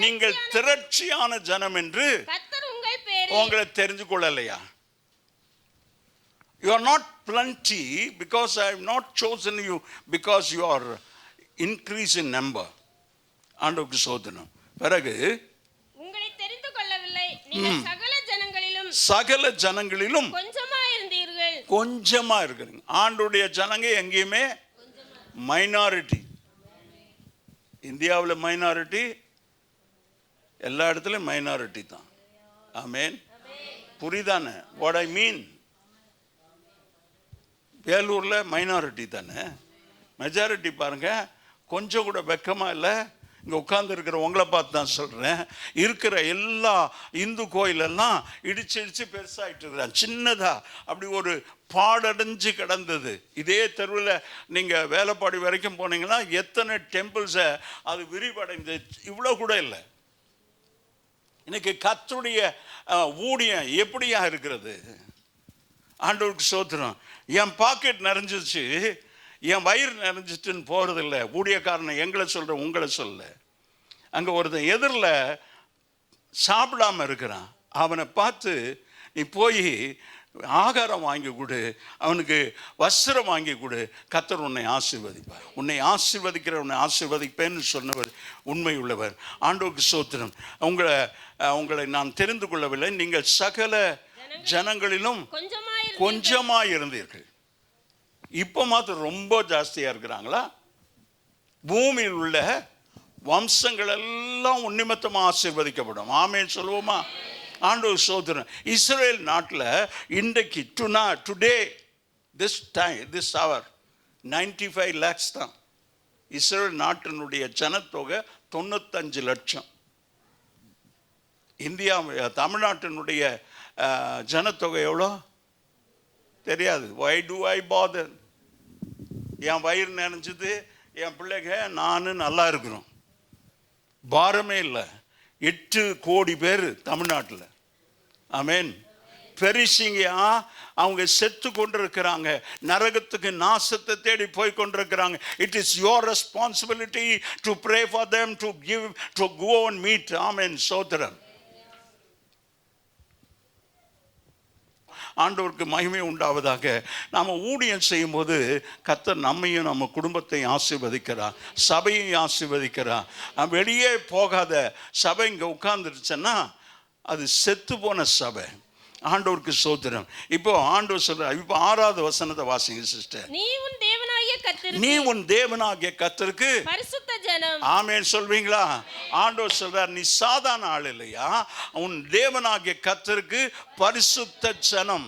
நீங்கள் திரட்சியான ஜனம் என்று உங்களை தெரிந்து கொள்ளலையா? You are not plenty because I have not chosen you because you are increase in number. ஆண்டவருக்கு சோதனம். பிறகு உங்களை தெரிந்து கொள்ளவில்லை, நீங்கள் சகல ஜனங்களிலும் கொஞ்சமா இருக்கிறீங்க. ஆண்டவருடைய ஜனங்க எங்கேயுமே மைனாரிட்டி. இந்தியாவில் மைனாரிட்டி, எல்லா இடத்துலையும் மைனாரிட்டி தான். ஆமேன். புரியுதானே வாட் ஐ மீன்? வேலூரில் மைனாரிட்டி தானே, மெஜாரிட்டி பாருங்க. கொஞ்சம் கூட வெக்கமா இல்லை. இங்கே உட்கார்ந்துருக்கிற உங்களை பார்த்து தான் சொல்கிறேன். இருக்கிற எல்லா இந்து கோயிலெல்லாம் இடிச்சு பெருசாகிட்டு இருக்கிறான். சின்னதாக அப்படி ஒரு பாடடைஞ்சு கிடந்தது. இதே தெருவில் நீங்கள் வேலைப்பாடி வரைக்கும் போனீங்கன்னா எத்தனை டெம்பிள்ஸை அது விரிவடைந்து இவ்வளோ கூட இல்லை. இன்னைக்கு கர்த்தருடைய ஊழியம் எப்படியா இருக்கிறது? ஆண்டவருக்கு ஸ்தோத்திரம். என் பாக்கெட் நிறைஞ்சிச்சு, என் வயிறு நிறைஞ்சிட்டுன்னு போகிறதில்ல. ஊழியக்காரனை எங்களை சொல்கிறேன், உங்களை சொல்ல. அங்கே ஒருத்தன் எதிரில் சாப்பிடாமல் இருக்கிறான். அவனை பார்த்து நீ போய் ஆகாரம் வாங்கி கொடு, அவனுக்கு வஸ்திரம் வாங்கி கொடு, கர்த்தர் உன்னை ஆசீர்வதிப்பார். உன்னை ஆசீர்வதிக்கிற உன்னை ஆசீர்வதிப்பேன்னு சொன்னவர் உண்மை உள்ளவர். ஆண்டவருக்கு ஸ்தோத்திரம். உங்களை நான் தெரிந்து கொள்ளவில்லை, நீங்கள் சகல ஜனங்களிலும் கொஞ்சமாக இருந்தீர்கள். இப்போ மாத்திரம் ரொம்ப ஜாஸ்தியாக இருக்கிறாங்களா? பூமியில் உள்ள வம்சங்கள் எல்லாம் உன்னிமத்தமாக ஆசீர்வதிக்கப்படும். ஆமென் சொல்லுவோமா? ஆண்டவர் ஸ்தோத்திரம். இஸ்ரேல் நாட்டில் இன்றைக்கு டுடே திஸ் ஹவர் 95 lakhs தான். இஸ்ரேல் நாட்டினுடைய ஜனத்தொகை 95 லட்சம். இந்தியா தமிழ்நாட்டினுடைய ஜனத்தொகை எவ்வளோ தெரியாது. why do I bother? என் வயிறு நினைஞ்சது, என் பிள்ளைங்க நான் நல்லா இருக்கிறோம், பாரமே இல்லை. 8 கோடி பேர் தமிழ்நாட்டில். ஆமென். பெரிசிங்கயா அவங்க செத்து கொண்டிருக்கிறாங்க, நரகத்துக்கு நாசத்தை தேடி போய் கொண்டிருக்கிறாங்க. It is your responsibility to pray for them, to give, to go and meet. ஆமென் சோதரன். ஆண்டவருக்கு மகிமை உண்டாவதாக. நாம் ஊழியம் செய்யும்போது கர்த்தர் நம்மையும் நம்ம குடும்பத்தையும் ஆசீர்வதிக்கிறார், சபையும் ஆசீர்வதிக்கிறார். வெளியே போகாத சபை இங்கே உட்கார்ந்துருச்சுன்னா அது செத்து போன சபை. ஆண்டவருக்கு ஸ்தோத்திரம். இப்போ ஆண்டவர் சொல்றார். இப்போ 6வது வசனத்தை வாசிங்க சிஸ்டர். நீ உன் தேவனாகிய கர்த்தருக்கு பரிசுத்த ஜனம். ஆமென் சொல்வீங்களா? ஆண்டவர் சொல்றார், நீ சாதாரண ஆள் இல்லையா, உன் தேவனாகிய கர்த்தருக்கு பரிசுத்த ஜனம்.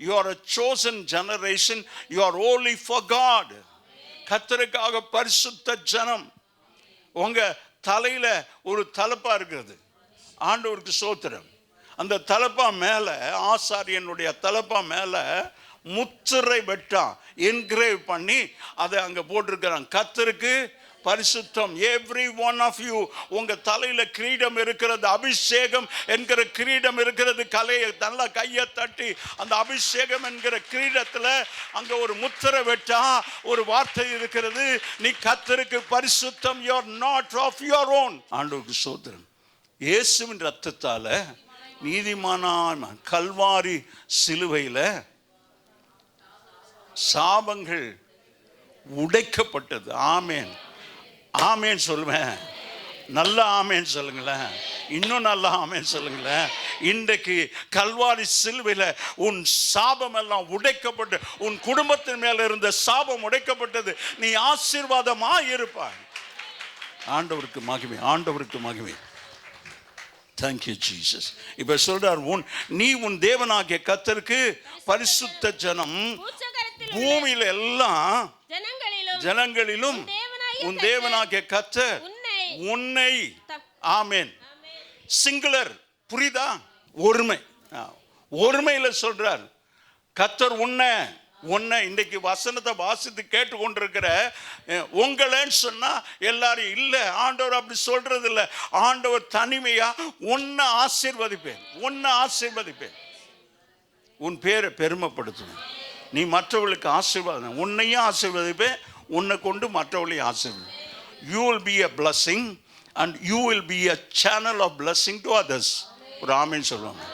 You are a chosen generation. You are holy for God. கர்த்தருக்காக பரிசுத்த ஜனம். உங்க தலையில ஒரு தலப்பா இருக்கிறது. ஆண்டவருக்கு ஸ்தோத்திரம். அந்த தலப்பா மேல, ஆசாரியனுடைய தலப்பா மேல முத்திரை வெட்டான், என்கிரேவ் பண்ணி அதை அங்க போட்டிருக்கிறான். கர்த்தருக்கு பரிசுத்தம். எவ்ரி ஒன் ஆஃப் யூ, உங்க தலையில கிரீடம் இருக்கிறது, அபிஷேகம் என்கிற கிரீடம் இருக்கிறது. கலையை நல்லா கையை தட்டி அந்த அபிஷேகம் என்கிற கிரீடத்துல அங்க ஒரு முத்திரை வெட்டா ஒரு வார்த்தை இருக்கிறது, நீ கர்த்தருக்கு பரிசுத்தம். You are not of your own. ஆண்டவருக்கு ஸ்தோத்திரம். இயேசுவின் ரத்தத்தால நீதிமானான கல்வாரி சிலுவையில சாபங்கள் உடைக்கப்பட்டது. ஆமேன் ஆமேன் சொல்லுவேன். நல்ல ஆமேன் சொல்லுங்களேன். இன்னும் நல்ல ஆமேன் சொல்லுங்களேன். இன்றைக்கு கல்வாரி சிலுவையில் உன் சாபம் எல்லாம் உடைக்கப்பட்டு, உன் குடும்பத்தின் மேல இருந்த சாபம் உடைக்கப்பட்டது. நீ ஆசீர்வாதமாய் இருப்பாய். ஆண்டவருக்கு மகிமை, ஆண்டவருக்கு மகிமை. Thank you Jesus. இப்போ சொல்றார், நீ உன் தேவனாகிய கர்த்தருக்கு பரிசுத்த ஜனம். பூமியில எல்லாம் ஜனங்களிலும் உன் தேவனாகிய கர்த்தர் உன்னை. ஆமென். சிங்குலர், புரியுதா? ஒருமை. ஒருமையில சொல்றார் கர்த்தர் உன்னை. இன்றைக்கு வசனத்தை வாசித்து கேட்டு கொண்டிருக்கிற உங்களேன்னு சொன்னா எல்லாரும் இல்லை. ஆண்டவர் அப்படி சொல்றது இல்லை. ஆண்டவர் தனிமையா உன்னை ஆசீர்வதிப்பேன். உன் பேரை பெருமைப்படுத்துவேன். நீ மற்றவர்களுக்கு ஆசீர்வாதம், உன்னையும் ஆசீர்வதிப்பேன், உன்னை கொண்டு மற்றவர்களையும் ஆசீர்வதிப்பேன். You will be a blessing and you will be a channel of blessing to others. ஒரு ஆமேன் சொல்லுவாங்க.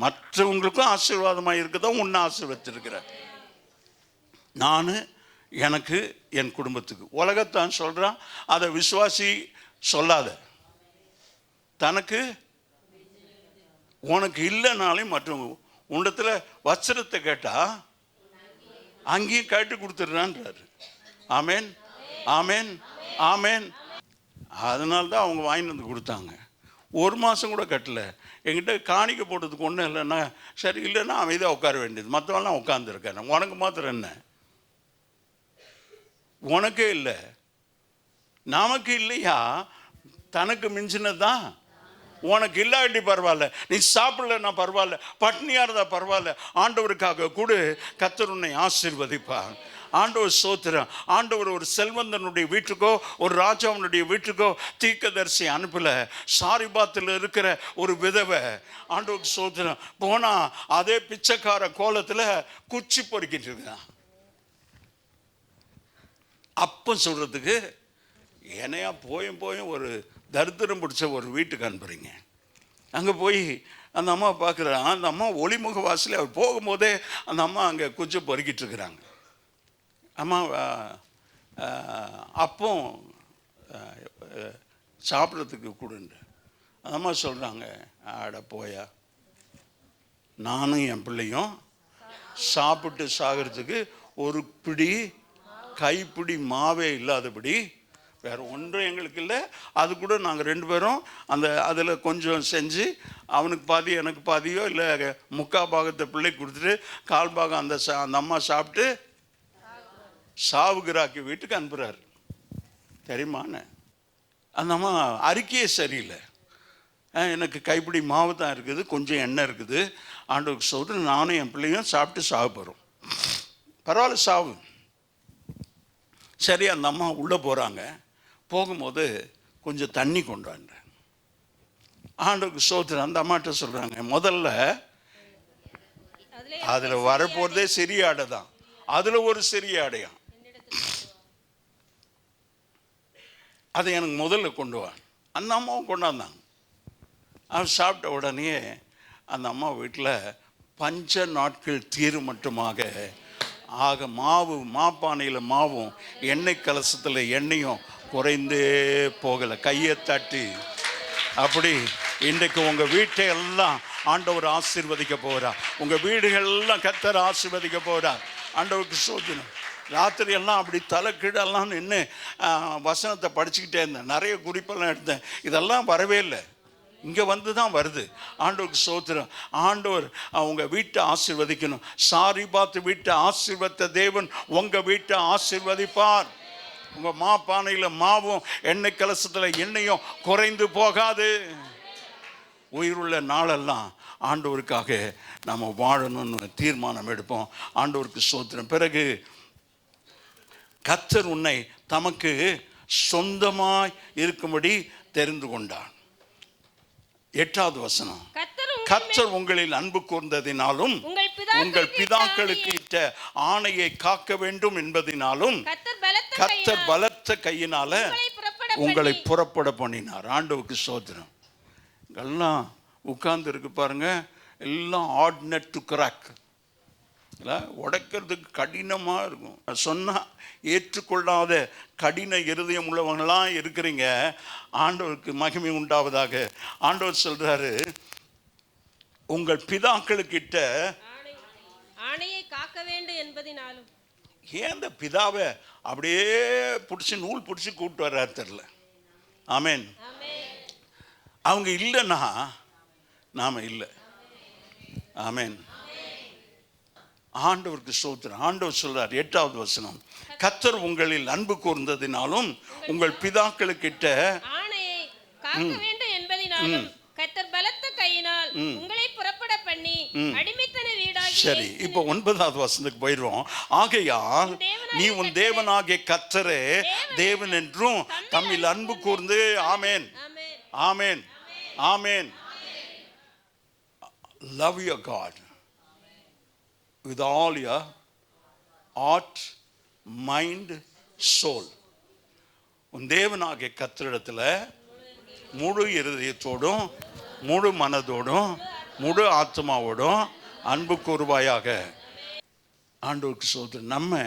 மற்றவங்களுக்கும் ஆசீர்வாதமாக இருக்குதான் உன்னை ஆசீர்வதிச்சிருக்கிறேன். நான் எனக்கு என் குடும்பத்துக்கு. உலகத்தான் சொல்கிறான், அதை விசுவாசி சொல்லாத. தனக்கு உனக்கு இல்லைனாலும் மற்றவங்க உண்டத்தில் வஸ்திரத்தை கேட்டால் அங்கேயும் கேட்டு கொடுத்துட்றான்றாரு. ஆமேன் ஆமேன் ஆமேன். அதனால்தான் அவங்க வாங்கிட்டு வந்து கொடுத்தாங்க. 1 மாதம் கூட கட்டலை. என்கிட்ட காணிக்க போட்டதுக்கு ஒன்றும் இல்லைன்னா சரி, இல்லைன்னா அமைதியாக உட்கார வேண்டியது. மற்றவெல்லாம் உட்காந்துருக்கேன். உனக்கு மாத்திரம் என்ன? உனக்கே இல்லை, நமக்கு இல்லையா? தனக்கு மிஞ்சினதான். உனக்கு இல்லாட்டி பரவாயில்ல, நீ சாப்பிடலன்னா பரவாயில்ல, பட்னியாக இருந்தால் பரவாயில்ல, ஆண்டவருக்காக கூட கர்த்தர் உன்னை ஆசீர்வதிப்பார். ஆண்டவர் ஸ்தோத்திரம். ஆண்டவர் ஒரு செல்வந்தனுடைய வீட்டுக்கோ ஒரு ராஜாவினுடைய வீட்டுக்கோ தீர்க்கதரிசி அனுப்பல. சாரிபாத்தில் இருக்கிற ஒரு விதவை ஆண்டவருக்கு ஸ்தோத்திரம் போனா அதே பிச்சைக்கார கோலத்தில் குச்சி பொறுக்கிட்டு இருக்கான். அப்போ சொல்றதுக்கு என்னையா போயும் ஒரு தரித்திரம் பிடிச்ச ஒரு வீட்டுக்கு அனுப்புறீங்க. அங்கே போய் அந்த அம்மா பார்க்குறான். அந்த அம்மா ஒளிமுக வாசலே அவர் போகும்போதே அந்த அம்மா அங்கே குச்சி பொறுக்கிட்டு இருக்கிறாங்க. அம்மா அப்போ சாப்பிட்றதுக்கு கொடுண்டு அந்த அம்மா சொல்கிறாங்க, ஆட போயா, நானும் என் பிள்ளையும் சாப்பிட்டு சாகிறதுக்கு ஒரு பிடி கைப்பிடி மாவே இல்லாதபடி வேறு ஒன்றும் எங்களுக்கு இல்லை. அது கூட நாங்கள் 2 பேரும் அதில் கொஞ்சம் செஞ்சு அவனுக்கு பாதி எனக்கு பாதியோ இல்லை முக்கால் பாகத்தை பிள்ளை கொடுத்துட்டு கால் பாகம் அந்த அம்மா சாப்பிட்டு சாவுகிராக்கி வீட்டுக்கு அனுப்புகிறார். தெரியுமான்னு அந்த அம்மா அறிக்கையே சரியில்லை. எனக்கு கைப்பிடி மாவு தான் இருக்குது, கொஞ்சம் எண்ணெய் இருக்குது, ஆண்டவருக்கு சொல்லிட்டு நானும் என் பிள்ளையும் சாப்பிட்டு சாக போகிறோம். பரவாயில்ல சாவு. சரி, அந்த அம்மா உள்ளே போகிறாங்க. போகும்போது கொஞ்சம் தண்ணி கொண்டாங்க. ஆண்டவருக்கு ஸ்தோத்திரம். அந்த அம்மாட்ட சொல்கிறாங்க, முதல்ல அதில் வரப்போகிறதே சிறிய ஆடை தான், அதில் ஒரு சிறிய ஆடையாம், அதை எனக்கு முதல்ல கொண்டு வா. அந்த அம்மாவும் கொண்டாந்தாங்க. அவன் சாப்பிட்ட உடனே அந்த அம்மா வீட்டில் பஞ்ச நாட்கள் தீரும் மட்டுமாக ஆக மாப்பானையில் மாவும் எண்ணெய் கலசத்தில் எண்ணெயும் குறைந்தே போகலை. கையை தட்டி அப்படி இன்றைக்கு உங்கள் வீட்டை எல்லாம் ஆண்டவர் ஆசீர்வதிக்க போகிறார். உங்கள் வீடுகள்லாம் கர்த்தர் ஆசீர்வதிக்க போகிறார். ஆண்டவருக்கு ஸ்தோத்திரம். ராத்திரி எல்லாம் அப்படி தலை கீழெல்லாம் நின்று வசனத்தை படிச்சுக்கிட்டே இருந்தேன். நிறைய குறிப்பெல்லாம் எடுத்தேன். இதெல்லாம் வரவே இல்லை, இங்கே வந்து தான் வருது. ஆண்டவருக்கு ஸ்தோத்திரம். ஆண்டவர் உங்கள் வீட்டை ஆசீர்வதிக்கணும். சாரிபாத் வீட்டை ஆசீர்வதித்த தேவன் உங்கள் வீட்டை ஆசீர்வதிப்பார். உங்கள் மாப்பானையில் மாவும் எண்ணெய் கலசத்தில் எண்ணெயும் குறைந்து போகாது. உயிருள்ள நாளெல்லாம் ஆண்டவருக்காக நம்ம வாழணும்னு தீர்மானம் எடுப்போம். ஆண்டவருக்கு ஸ்தோத்திரம். பிறகு கர்த்தர் உன்னை தமக்கு சொந்தமாய் இருக்கும்படி தெரிந்து கொண்டார். 8வது வசனம், கர்த்தர் உங்களில் அன்பு கூர்ந்ததினாலும் உங்கள் பிதாக்களுக்கு இட்ட ஆணையை காக்க வேண்டும் என்பதினாலும் கர்த்தர் பலத்த கையினால உங்களை புறப்பட பண்ணினார். ஆண்டவருக்கு ஸ்தோத்திரம். எல்லாம் உட்கார்ந்து இருக்கு பாருங்க, எல்லாம் ஆர்டினட் டு கிராக், உடைக்கிறதுக்கு கடினமாக இருக்கும். சொன்னால் ஏற்றுக்கொள்ளாத கடின இருதயம் உள்ளவங்களாம் இருக்கிறீங்க. ஆண்டவருக்கு மகிமை உண்டாவதாக. ஆண்டவர் சொல்றாரு, உங்கள் பிதாக்களுக்கிட்ட ஆணையை காக்க வேண்டும் என்பதினாலும். ஏன் இந்த பிதாவை அப்படியே பிடிச்சி நூல் பிடிச்சி கூப்பிட்டு வர்றாரு தெரியல. ஆமேன். அவங்க இல்லைன்னா நாம இல்லை. ஆமேன். ஆண்டவருக்கு ஸ்தோத்திரம். ஆண்டவர் சொல்றார் 8வது வசனம், கர்த்தர் உங்களில் அன்பு கூர்ந்ததினாலும் உங்கள் பிதாக்களுக்கிட்ட ஆணையை காக்க வேண்டும் என்பதினாலும் கர்த்தர் பலத்த கையினால் உங்களை புறப்பட பண்ணி அடிமைத்தன வீடாகி. சரி, இப்போ 9வது வசனத்துக்கு போயிடுவோம். ஆகையால் நீ உன் தேவனாகிய கர்த்தரே தேவன் என்றும் தம்மில் அன்பு கூர்ந்து. ஆமேன், ஆமேன், ஆமேன். Love your God with all your heart, mind, soul. உன் தேவனாகிய கர்த்தரிடத்தில் முழு இருதயத்தோடும் முழு மனதோடும் முழு ஆத்மாவோடும் அன்பு கூறுவாயாக. ஆண்டவருக்கு ஸ்தோத்திரம். நம்ம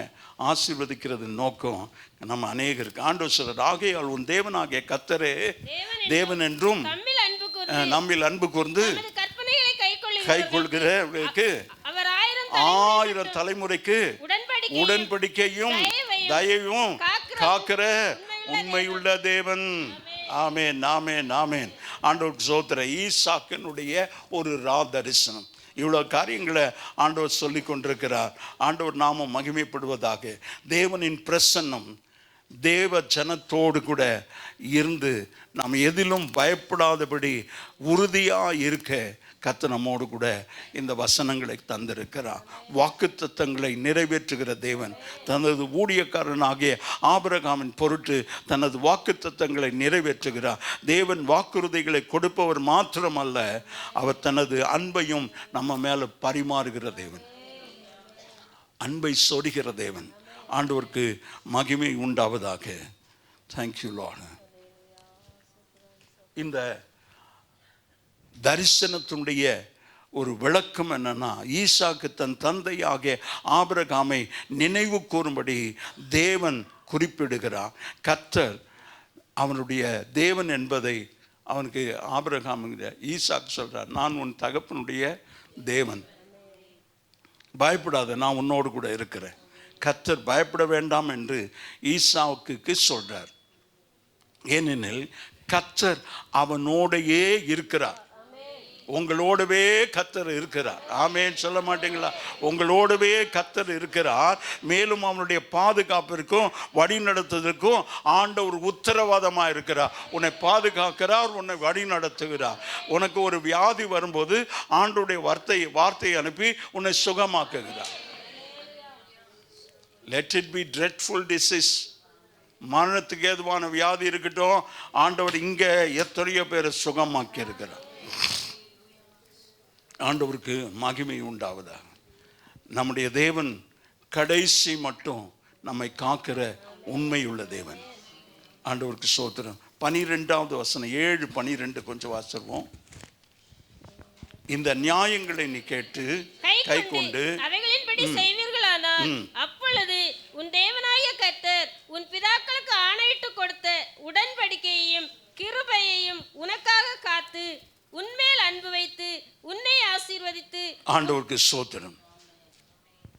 ஆசீர்வதிக்கிறது நோக்கம் நம்ம அநேகருக்கு. ஆண்டவர் சொல்றார், ஆகையால் உன் தேவனாகிய கர்த்தரே தேவன் என்றும் நம்மில் அன்பு கூர்ந்து கை கொள்கிறவர்களுக்கு 1000 தலைமுறைக்கு உடன்படிக்கையும் தயவும் காக்கிற உண்மையுள்ள தேவன். ஆமேன், ஆமேன், ஆமேன். ஆண்டவருக்கு ஸ்தோத்திரம். ஈசாக்கினுடைய ஒரு தரிசனம். இவ்வளோ காரியங்களை ஆண்டவர் சொல்லி கொண்டிருக்கிறார். ஆண்டவர் நாமம் மகிமைப்படுவதாக. தேவனின் பிரசன்னம் தேவ ஜனத்தோடு கூட இருந்து நாம் எதிலும் பயப்படாதபடி உறுதியாக இருக்க கர்த்தர் நம்மோடு கூட இந்த வசனங்களை தந்திருக்கிறார். வாக்குத்தத்தங்களை நிறைவேற்றுகிற தேவன் தனது ஊழியக்காரனாகிய ஆபிரகாமின் பொருட்டு தனது வாக்குத்தத்தங்களை நிறைவேற்றுகிறார். தேவன் வாக்குறுதிகளை கொடுப்பவர் மாத்திரமல்ல, அவர் தனது அன்பையும் நம்ம மேலே பரிமாறுகிற தேவன், அன்பை சொரிகிற தேவன். ஆண்டவருக்கு மகிமை உண்டாவதாக. Thank you Lord. இந்த தரிசனத்தினுடைய ஒரு விளக்கம் என்னன்னா, ஈசாக்கு தன் தந்தையாகிய ஆபிரகாமை நினைவு கூறும்படி தேவன் குறிப்பிடுகிறார். கர்த்தர் அவனுடைய தேவன் என்பதை அவனுக்கு ஆபிரகாம் ஈசாக்கு சொல்றார், நான் உன் தகப்பனுடைய தேவன், பயப்படாத, நான் உன்னோடு கூட இருக்கிறேன். கர்த்தர் பயப்பட வேண்டாம் என்று ஈசாவுக்கு சொல்றார். ஏனெனில் கர்த்தர் அவனோடையே இருக்கிறார். உங்களோடவே கர்த்தர் இருக்கிறார். ஆமென் சொல்ல மாட்டீங்களா? உங்களோடவே கர்த்தர் இருக்கிறார். மேலும் அவனுடைய பாதுகாப்பிற்கும் வழி நடத்துவதற்கும் ஆண்டவர் உத்தரவாதமாக இருக்கிறார். உன்னை பாதுகாக்கிறார், உன்னை வழி நடத்துகிறார். உனக்கு ஒரு வியாதி வரும்போது ஆண்டவருடைய வார்த்தையை அனுப்பி உன்னை சுகமாக்குகிறார். Let it be dreadful disease, மரணத்துக்கு ஏதுவான வியாதி இருக்கட்டும், ஆண்டவர் இங்கே எத்தனையோ பேரை சுகமாக்கி இருக்கிறார். ஆண்டவருக்கு மகிமை உண்டாவதா. நம்முடைய தேவன் கடைசி மட்டும் நம்மை காக்கிற உண்மையுள்ள தேவன். ஆண்டவருக்கு ஸ்தோத்திரம். 12வது வசனம் 7:12 கொஞ்சம் வாசிப்போம். இந்த நியாயங்களை நீ கேட்டு கை கொண்டு அவைகளின்படி செய்வீர்களானால் அப்பொழுது உன் தேவனாகிய கர்த்தர் உன் பிதாக்களுக்கு ஆணையிட்டு கொடுத்த உடன்படிக்கையையும் கிருபையையும் உனக்காக காத்து உன்மேல் அன்பு வைத்து உன்னை ஆசீர்வதித்து. ஆண்டவருக்கு ஸ்தோத்திரம்.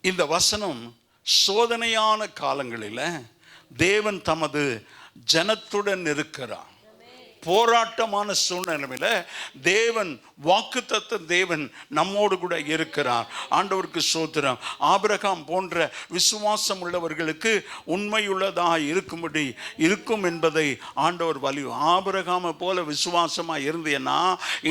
இந்த வசனம் சோதனையான காலங்களில் தேவன் தமது ஜனத்துடன் இருக்கிறார். போராட்டமான சூழ்நிலையில தேவன் வாக்குத்தத்த தேவன் நம்மோடு கூட இருக்கிறார். ஆண்டவருக்கு ஸ்தோத்திரம். ஆபிரகாம் போன்ற விசுவாசம் உள்ளவர்களுக்கு உண்மையுள்ளதாக இருக்கும் என்பதை ஆண்டவர் ஆபிரகாமை போல விசுவாசமாக இருந்தேன்னா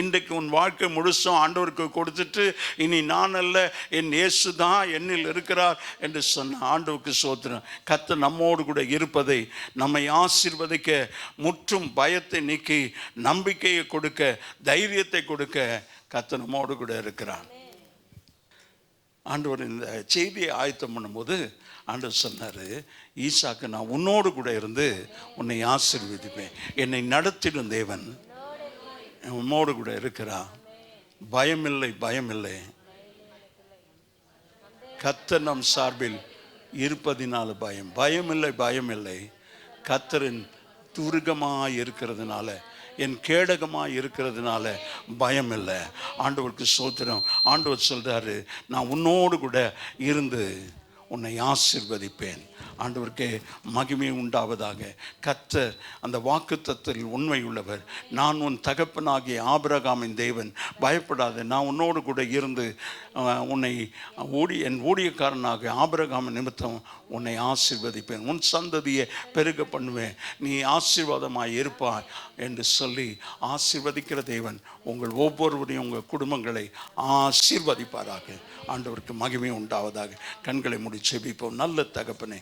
இன்றைக்கு உன் வாழ்க்கை முழுசும் ஆண்டவருக்கு கொடுத்துட்டு இனி நான் அல்ல என் இயேசு தான் என்னில் இருக்கிறார் என்று சொன்ன ஆண்டவருக்கு ஸ்தோத்திரம். கர்த்தர் நம்மோடு கூட இருப்பதை, நம்மை ஆசீர்வதிக்க, முற்றும் பயத்தை நீக்கி நம்பிக்கையை கொடுக்க, தைரியத்தை கொடுக்க கர்த்தர் நம்மோடு கூட இருக்கிறான். ஆண்டவர் இந்த செய்தியை ஆயத்தம் பண்ணும்போது ஆண்டவர் சொன்னார், ஈசாக்கு நான் உன்னோடு கூட இருந்து உன்னை ஆசீர்வதிப்பேன். என்னை நடத்திடும் தேவன் உன்னோடு கூட இருக்கிறான். பயமில்லை, பயமில்லை. கர்த்தர் நம் சார்பில் இருப்பதினால பயமில்லை, பயமில்லை. கர்த்தரின் துருகமாக இருக்கிறதுனால, என் கேடகமாக இருக்கிறதுனால பயம் இல்லை. ஆண்டவருக்கு ஸ்தோத்திரம். ஆண்டவர் சொல்கிறாரு, நான் உன்னோடு கூட இருந்து உன்னை ஆசீர்வதிப்பேன். ஆண்டவருக்கு மகிமை உண்டாவதாக. கர்த்தர் அந்த வாக்குத்தத்தத்தில் உண்மை உள்ளவர். நான் உன் தகப்பனாகிய ஆபிரகாமின் தேவன், பயப்படாத, நான் உன்னோடு கூட இருந்து உன்னை என் ஊழியக்காரனாக ஆபிரகாமின் நிமித்தம் உன்னை ஆசீர்வதிப்பேன், உன் சந்ததியை பெருக பண்ணுவேன், நீ ஆசீர்வாதமாய் இருப்பாய் என்று சொல்லி ஆசீர்வதிக்கிற தேவன் உங்கள் ஒவ்வொருவரையும் உங்கள் குடும்பங்களை ஆசீர்வதிப்பாராக. ஆண்டவருக்கு மகிமை உண்டாவதாக. கண்களை மூடி செபிப்போம். நல்ல தகப்பனே,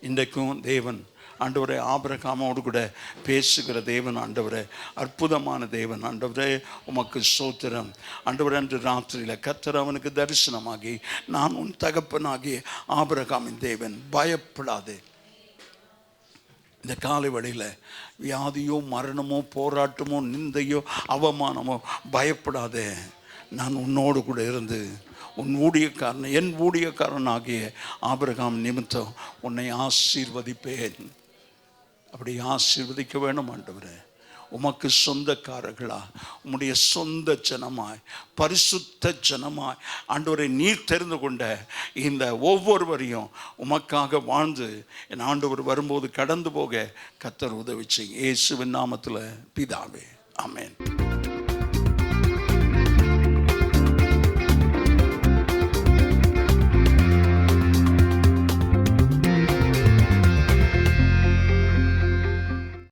இன்றைக்கும் தேவன் ஆண்டவரே ஆபிரகாமோடு கூட பேசுகிற தேவன், ஆண்டவரே அற்புதமான தேவன், ஆண்டவரே உமக்கு ஸ்தோத்திரம். ஆண்டவரே அன்று ராத்திரியில் கர்த்தர் அவனுக்கு தரிசனமாகி, நான் உன் தகப்பனாகிய ஆபிரகாமின் தேவன், பயப்படாதே. இந்த காலை வழியில் வியாதியோ மரணமோ போராட்டமோ நிந்தையோ அவமானமோ பயப்படாதே, நான் உன்னோடு கூட இருந்து என் ஊழியக்காரனாகிய ஆபிரகாம் நிமித்தம் உன்னை ஆசீர்வதிப்பேன். அப்படி ஆசீர்வதிக்க வேணும் ஆண்டவரே. உமக்கு சொந்தக்காரர்களா, உம்முடைய சொந்த ஜனமாய், பரிசுத்த ஜனமாய் ஆண்டவரை நீர் தெரிந்து கொண்ட இந்த ஒவ்வொருவரையும் உமக்காக வாழ்ந்து என் ஆண்டவர் வரும்போது கடந்து போக கர்த்தர் உதவி செய்யும். இயேசுவின் நாமத்தில் பிதாவே, ஆமென்.